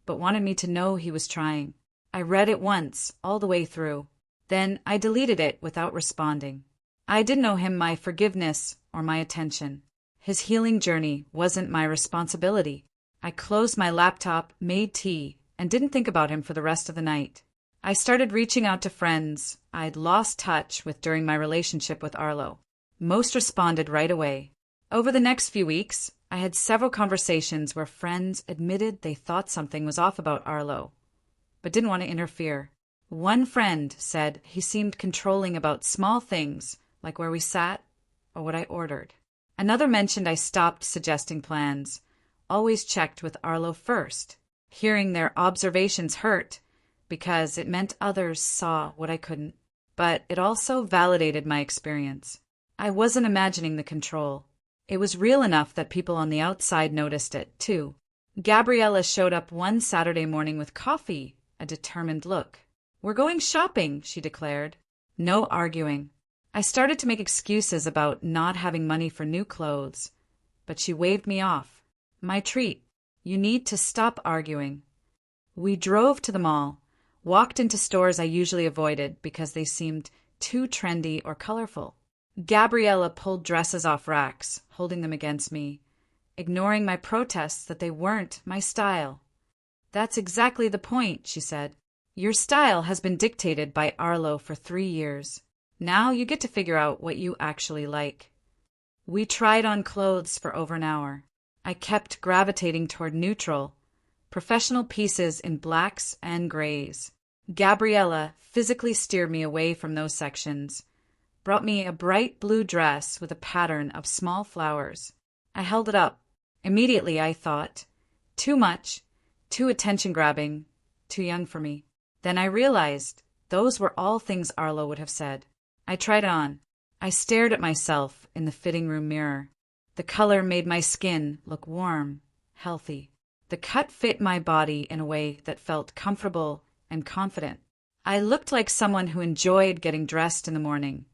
but wanted me to know he was trying. I read it once, all the way through. Then I deleted it without responding. I didn't owe him my forgiveness or my attention. His healing journey wasn't my responsibility. I closed my laptop, made tea, and didn't think about him for the rest of the night. I started reaching out to friends I'd lost touch with during my relationship with Arlo. Most responded right away. Over the next few weeks, I had several conversations where friends admitted they thought something was off about Arlo, but didn't want to interfere. One friend said he seemed controlling about small things, like where we sat or what I ordered. Another mentioned I stopped suggesting plans, always checked with Arlo first. Hearing their observations hurt, because it meant others saw what I couldn't. But it also validated my experience. I wasn't imagining the control. It was real enough that people on the outside noticed it, too. Gabriella showed up one Saturday morning with coffee, a determined look. "We're going shopping," she declared. No arguing. I started to make excuses about not having money for new clothes, but she waved me off. "My treat. You need to stop arguing." We drove to the mall, walked into stores I usually avoided because they seemed too trendy or colorful. Gabriella pulled dresses off racks, holding them against me, ignoring my protests that they weren't my style. "That's exactly the point," she said. "Your style has been dictated by Arlo for 3 years. Now you get to figure out what you actually like." We tried on clothes for over an hour. I kept gravitating toward neutral, professional pieces in blacks and grays. Gabriella physically steered me away from those sections, brought me a bright blue dress with a pattern of small flowers. I held it up. Immediately I thought, too much, too attention-grabbing, too young for me. Then I realized those were all things Arlo would have said. I tried it on. I stared at myself in the fitting room mirror. The color made my skin look warm, healthy. The cut fit my body in a way that felt comfortable and confident. I looked like someone who enjoyed getting dressed in the morning,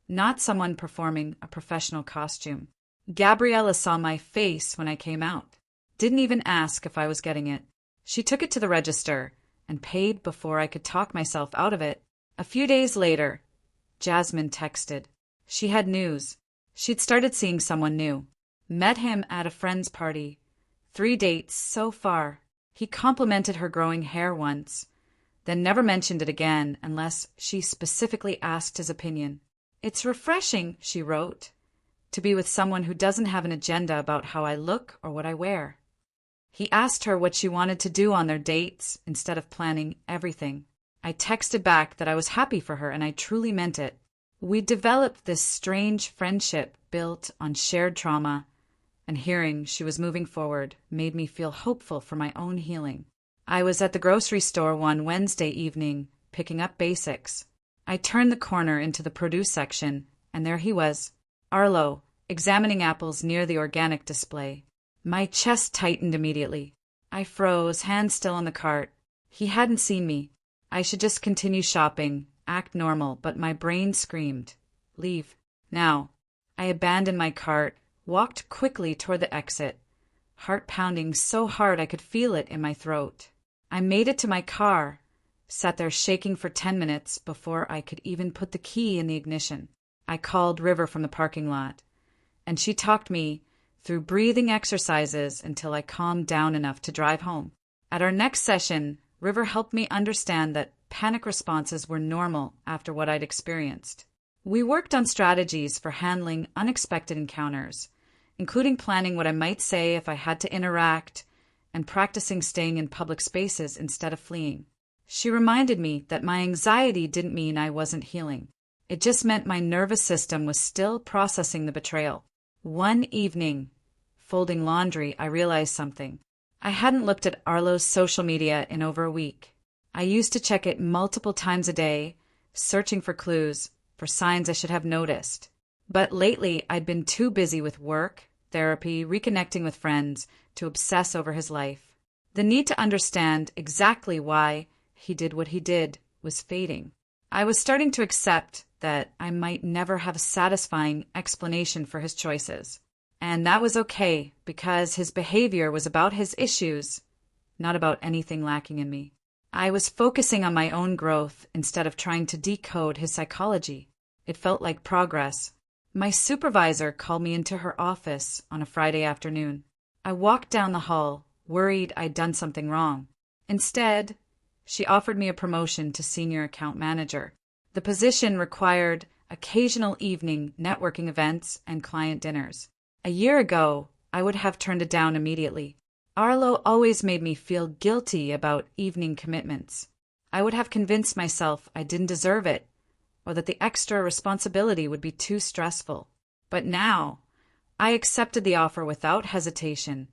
not someone performing a professional costume. Gabriella saw my face when I came out. Didn't even ask if I was getting it. She took it to the register and paid before I could talk myself out of it. A few days later, Jasmine texted. She had news. She'd started seeing someone new. Met him at a friend's party. 3 dates so far. He complimented her growing hair once, then never mentioned it again unless she specifically asked his opinion. "It's refreshing," she wrote, "to be with someone who doesn't have an agenda about how I look or what I wear." He asked her what she wanted to do on their dates instead of planning everything. I texted back that I was happy for her and I truly meant it. We developed this strange friendship built on shared trauma, and hearing she was moving forward made me feel hopeful for my own healing. I was at the grocery store one Wednesday evening, picking up basics. I turned the corner into the produce section and there he was, Arlo, examining apples near the organic display. My chest tightened immediately. I froze, hands still on the cart. He hadn't seen me. I should just continue shopping, act normal, but my brain screamed, "Leave. Now." I abandoned my cart, walked quickly toward the exit, heart pounding so hard I could feel it in my throat. I made it to my car, sat there shaking for 10 minutes before I could even put the key in the ignition. I called River from the parking lot, and she talked me through breathing exercises until I calmed down enough to drive home. At our next session, River helped me understand that panic responses were normal after what I'd experienced. We worked on strategies for handling unexpected encounters, including planning what I might say if I had to interact and practicing staying in public spaces instead of fleeing. She reminded me that my anxiety didn't mean I wasn't healing. It just meant my nervous system was still processing the betrayal. One evening, folding laundry, I realized something. I hadn't looked at Arlo's social media in over a week. I used to check it multiple times a day, searching for clues, for signs I should have noticed. But lately, I'd been too busy with work, therapy, reconnecting with friends, to obsess over his life. The need to understand exactly why he did what he did was fading. I was starting to accept that I might never have a satisfying explanation for his choices. And that was okay, because his behavior was about his issues, not about anything lacking in me. I was focusing on my own growth instead of trying to decode his psychology. It felt like progress. My supervisor called me into her office on a Friday afternoon. I walked down the hall, worried I'd done something wrong. Instead, she offered me a promotion to senior account manager. The position required occasional evening networking events and client dinners. A year ago, I would have turned it down immediately. Arlo always made me feel guilty about evening commitments. I would have convinced myself I didn't deserve it, or that the extra responsibility would be too stressful. But now, I accepted the offer without hesitation,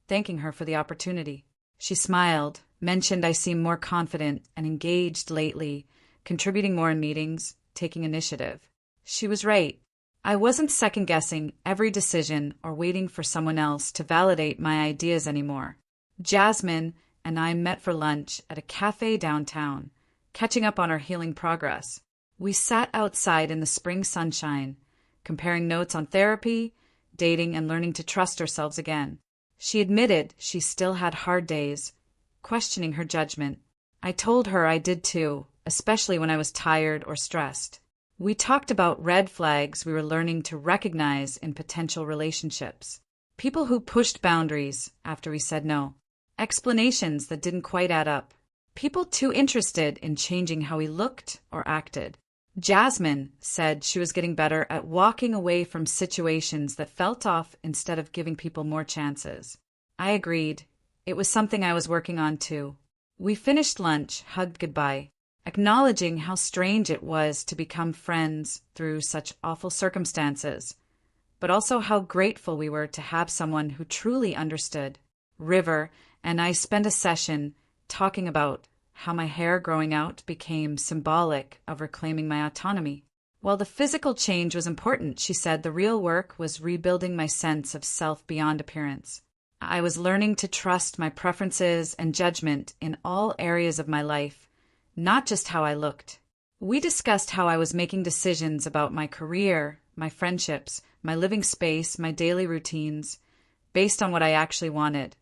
thanking her for the opportunity. She smiled, mentioned I seemed more confident and engaged lately, contributing more in meetings, taking initiative. She was right. I wasn't second-guessing every decision or waiting for someone else to validate my ideas anymore. Jasmine and I met for lunch at a cafe downtown, catching up on our healing progress. We sat outside in the spring sunshine, comparing notes on therapy, dating, and learning to trust ourselves again. She admitted she still had hard days, questioning her judgment. I told her I did too, especially when I was tired or stressed. We talked about red flags we were learning to recognize in potential relationships. People who pushed boundaries after we said no. Explanations that didn't quite add up. People too interested in changing how we looked or acted. Jasmine said she was getting better at walking away from situations that felt off instead of giving people more chances. I agreed. It was something I was working on too. We finished lunch, hugged goodbye, acknowledging how strange it was to become friends through such awful circumstances, but also how grateful we were to have someone who truly understood. River and I spent a session talking about how my hair growing out became symbolic of reclaiming my autonomy. While the physical change was important, she said the real work was rebuilding my sense of self beyond appearance. I was learning to trust my preferences and judgment in all areas of my life, not just how I looked. We discussed how I was making decisions about my career, my friendships, my living space, my daily routines, based on what I actually wanted,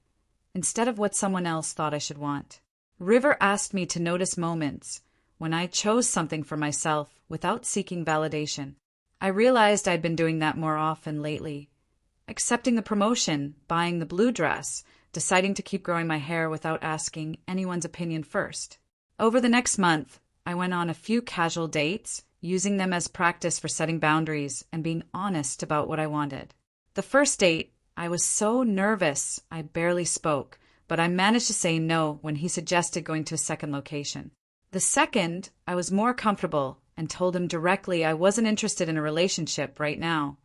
instead of what someone else thought I should want. River asked me to notice moments when I chose something for myself without seeking validation. I realized I'd been doing that more often lately. Accepting the promotion, buying the blue dress, deciding to keep growing my hair without asking anyone's opinion first. Over the next month, I went on a few casual dates, using them as practice for setting boundaries and being honest about what I wanted. The first date, I was so nervous I barely spoke, but I managed to say no when he suggested going to a second location. The second, I was more comfortable and told him directly I wasn't interested in a relationship right now,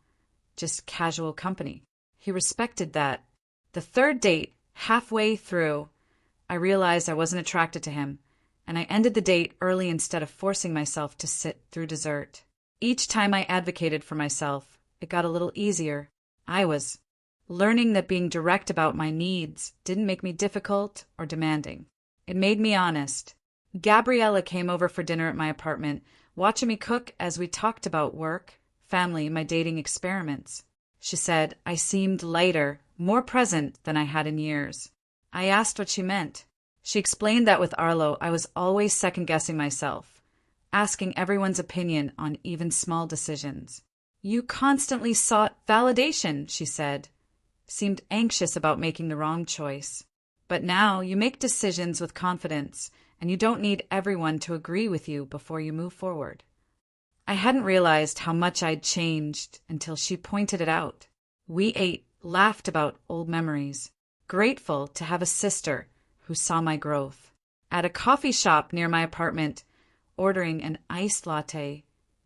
just casual company. He respected that. The third date, halfway through, I realized I wasn't attracted to him, and I ended the date early instead of forcing myself to sit through dessert. Each time I advocated for myself, it got a little easier. I was learning that being direct about my needs didn't make me difficult or demanding. It made me honest. Gabriella came over for dinner at my apartment, watching me cook as we talked about work, family, my dating experiments. She said I seemed lighter, more present than I had in years. I asked what she meant. She explained that with Arlo, I was always second-guessing myself, asking everyone's opinion on even small decisions. You constantly sought validation, she said. Seemed anxious about making the wrong choice. But now you make decisions with confidence, and you don't need everyone to agree with you before you move forward. I hadn't realized how much I'd changed until she pointed it out. We ate, laughed about old memories, grateful to have a sister who saw my growth. At a coffee shop near my apartment, ordering an iced latte,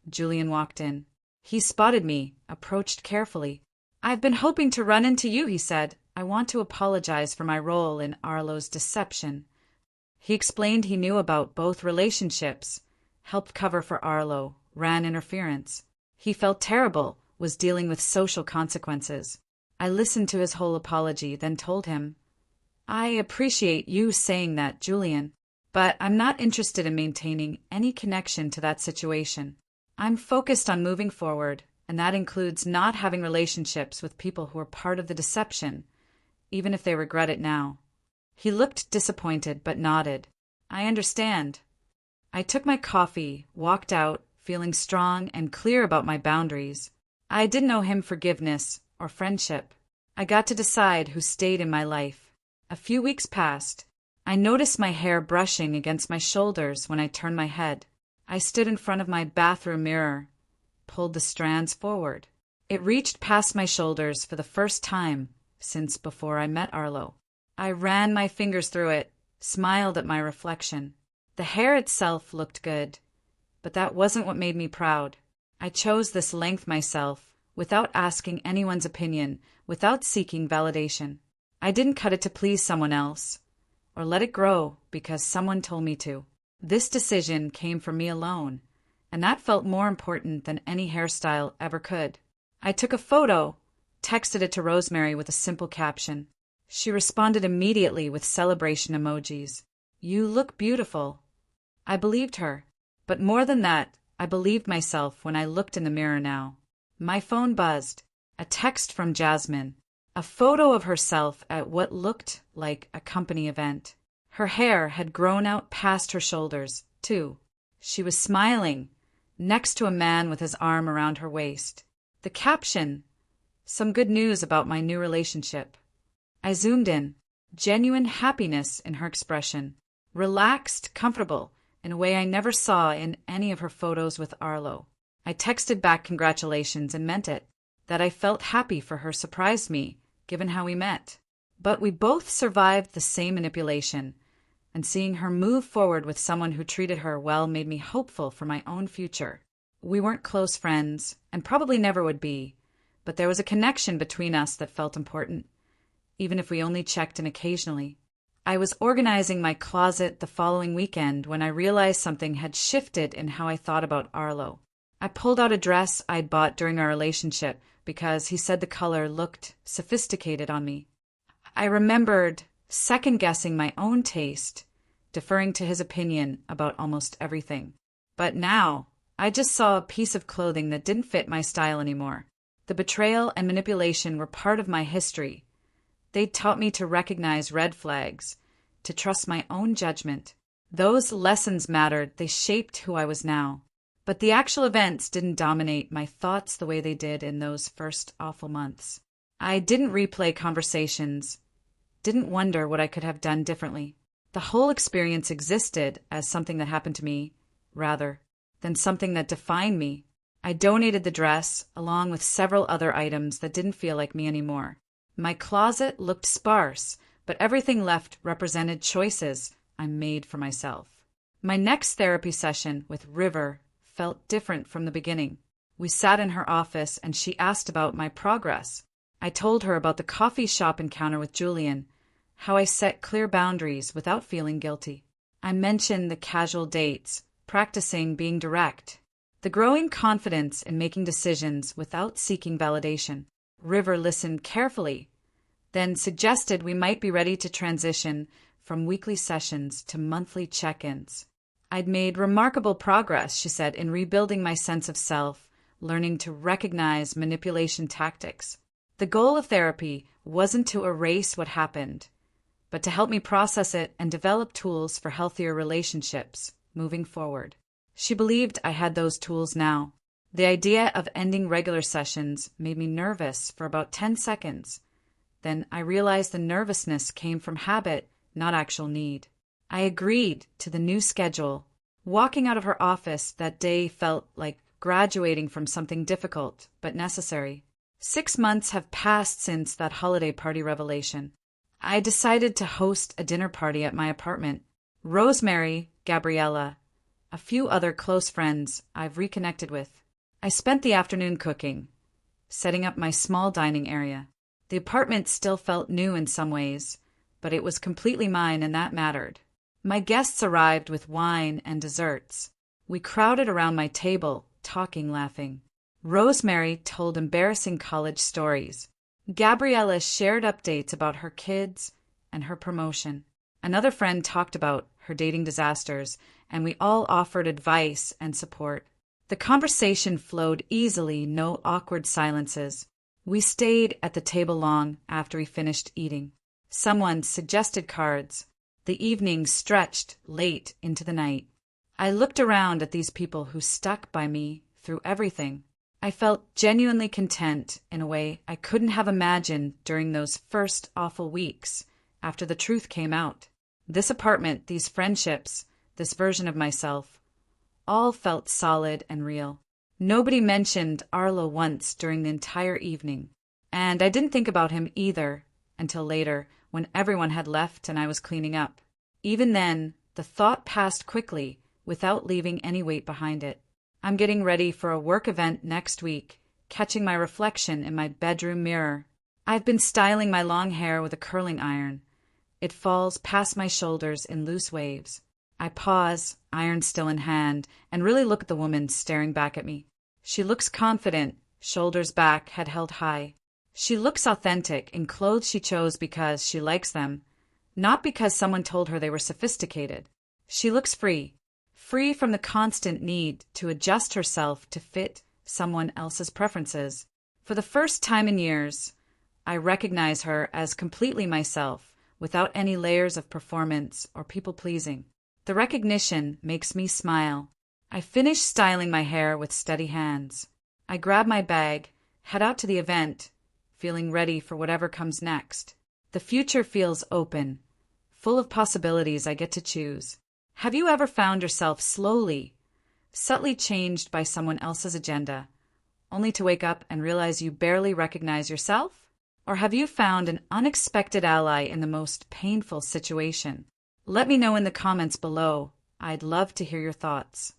Julian walked in. He spotted me, approached carefully. I've been hoping to run into you, he said. I want to apologize for my role in Arlo's deception. He explained he knew about both relationships, helped cover for Arlo, ran interference. He felt terrible, was dealing with social consequences. I listened to his whole apology, then told him, I appreciate you saying that, Julian, but I'm not interested in maintaining any connection to that situation. I'm focused on moving forward, and that includes not having relationships with people who are part of the deception, even if they regret it now. He looked disappointed but nodded. I understand. I took my coffee, walked out, feeling strong and clear about my boundaries. I didn't owe him forgiveness or friendship. I got to decide who stayed in my life. A few weeks passed. I noticed my hair brushing against my shoulders when I turned my head. I stood in front of my bathroom mirror, pulled the strands forward. It reached past my shoulders for the first time since before I met Arlo. I ran my fingers through it, smiled at my reflection. The hair itself looked good, but that wasn't what made me proud. I chose this length myself, without asking anyone's opinion, without seeking validation. I didn't cut it to please someone else, or let it grow because someone told me to. This decision came from me alone, and that felt more important than any hairstyle ever could. I took a photo, texted it to Rosemary with a simple caption. She responded immediately with celebration emojis. You look beautiful. I believed her. But more than that, I believed myself when I looked in the mirror now. My phone buzzed. A text from Jasmine. A photo of herself at what looked like a company event. Her hair had grown out past her shoulders, too. She was smiling, next to a man with his arm around her waist. The caption, some good news about my new relationship. I zoomed in. Genuine happiness in her expression. Relaxed, comfortable, in a way I never saw in any of her photos with Arlo. I texted back congratulations and meant it. That I felt happy for her surprised me, given how we met. But we both survived the same manipulation, and seeing her move forward with someone who treated her well made me hopeful for my own future. We weren't close friends, and probably never would be, but there was a connection between us that felt important, even if we only checked in occasionally. I was organizing my closet the following weekend when I realized something had shifted in how I thought about Arlo. I pulled out a dress I'd bought during our relationship because he said the color looked sophisticated on me. I remembered second-guessing my own taste, deferring to his opinion about almost everything. But now, I just saw a piece of clothing that didn't fit my style anymore. The betrayal and manipulation were part of my history. They'd taught me to recognize red flags, to trust my own judgment. Those lessons mattered. They shaped who I was now. But the actual events didn't dominate my thoughts the way they did in those first awful months. I didn't replay conversations, didn't wonder what I could have done differently. The whole experience existed as something that happened to me, rather than something that defined me. I donated the dress, along with several other items that didn't feel like me anymore. My closet looked sparse, but everything left represented choices I made for myself. My next therapy session with River felt different from the beginning. We sat in her office and she asked about my progress. I told her about the coffee shop encounter with Julian, how I set clear boundaries without feeling guilty. I mentioned the casual dates, practicing being direct. the growing confidence in making decisions without seeking validation. River listened carefully, then suggested we might be ready to transition from weekly sessions to monthly check-ins. I'd made remarkable progress, she said, in rebuilding my sense of self, learning to recognize manipulation tactics. The goal of therapy wasn't to erase what happened, but to help me process it and develop tools for healthier relationships moving forward. She believed I had those tools now. The idea of ending regular sessions made me nervous for about 10 seconds. Then I realized the nervousness came from habit, not actual need. I agreed to the new schedule. Walking out of her office that day felt like graduating from something difficult but necessary. 6 months have passed since that holiday party revelation. I decided to host a dinner party at my apartment. Rosemary, Gabriella, a few other close friends I've reconnected with. I spent the afternoon cooking, setting up my small dining area. The apartment still felt new in some ways, but it was completely mine, and that mattered. My guests arrived with wine and desserts. We crowded around my table, talking, laughing. Rosemary told embarrassing college stories. Gabriella shared updates about her kids and her promotion. Another friend talked about her dating disasters, and we all offered advice and support. The conversation flowed easily, no awkward silences. We stayed at the table long after we finished eating. Someone suggested cards. The evening stretched late into the night. I looked around at these people who stuck by me through everything. I felt genuinely content in a way I couldn't have imagined during those first awful weeks after the truth came out. This apartment, these friendships, this version of myself, all felt solid and real. Nobody mentioned Arlo once during the entire evening, and I didn't think about him either until later when everyone had left and I was cleaning up. Even then, the thought passed quickly without leaving any weight behind it. I'm getting ready for a work event next week, catching my reflection in my bedroom mirror. I've been styling my long hair with a curling iron. It falls past my shoulders in loose waves. I pause, iron still in hand, and really look at the woman staring back at me. She looks confident, shoulders back, head held high. She looks authentic in clothes she chose because she likes them, not because someone told her they were sophisticated. She looks free from the constant need to adjust herself to fit someone else's preferences. For the first time in years, I recognize her as completely myself, without any layers of performance or people-pleasing. The recognition makes me smile. I finish styling my hair with steady hands. I grab my bag, head out to the event, feeling ready for whatever comes next. The future feels open, full of possibilities I get to choose. Have you ever found yourself subtly changed by someone else's agenda, only to wake up and realize you barely recognize yourself? Or have you found an unexpected ally in the most painful situation? Let me know in the comments below. I'd love to hear your thoughts.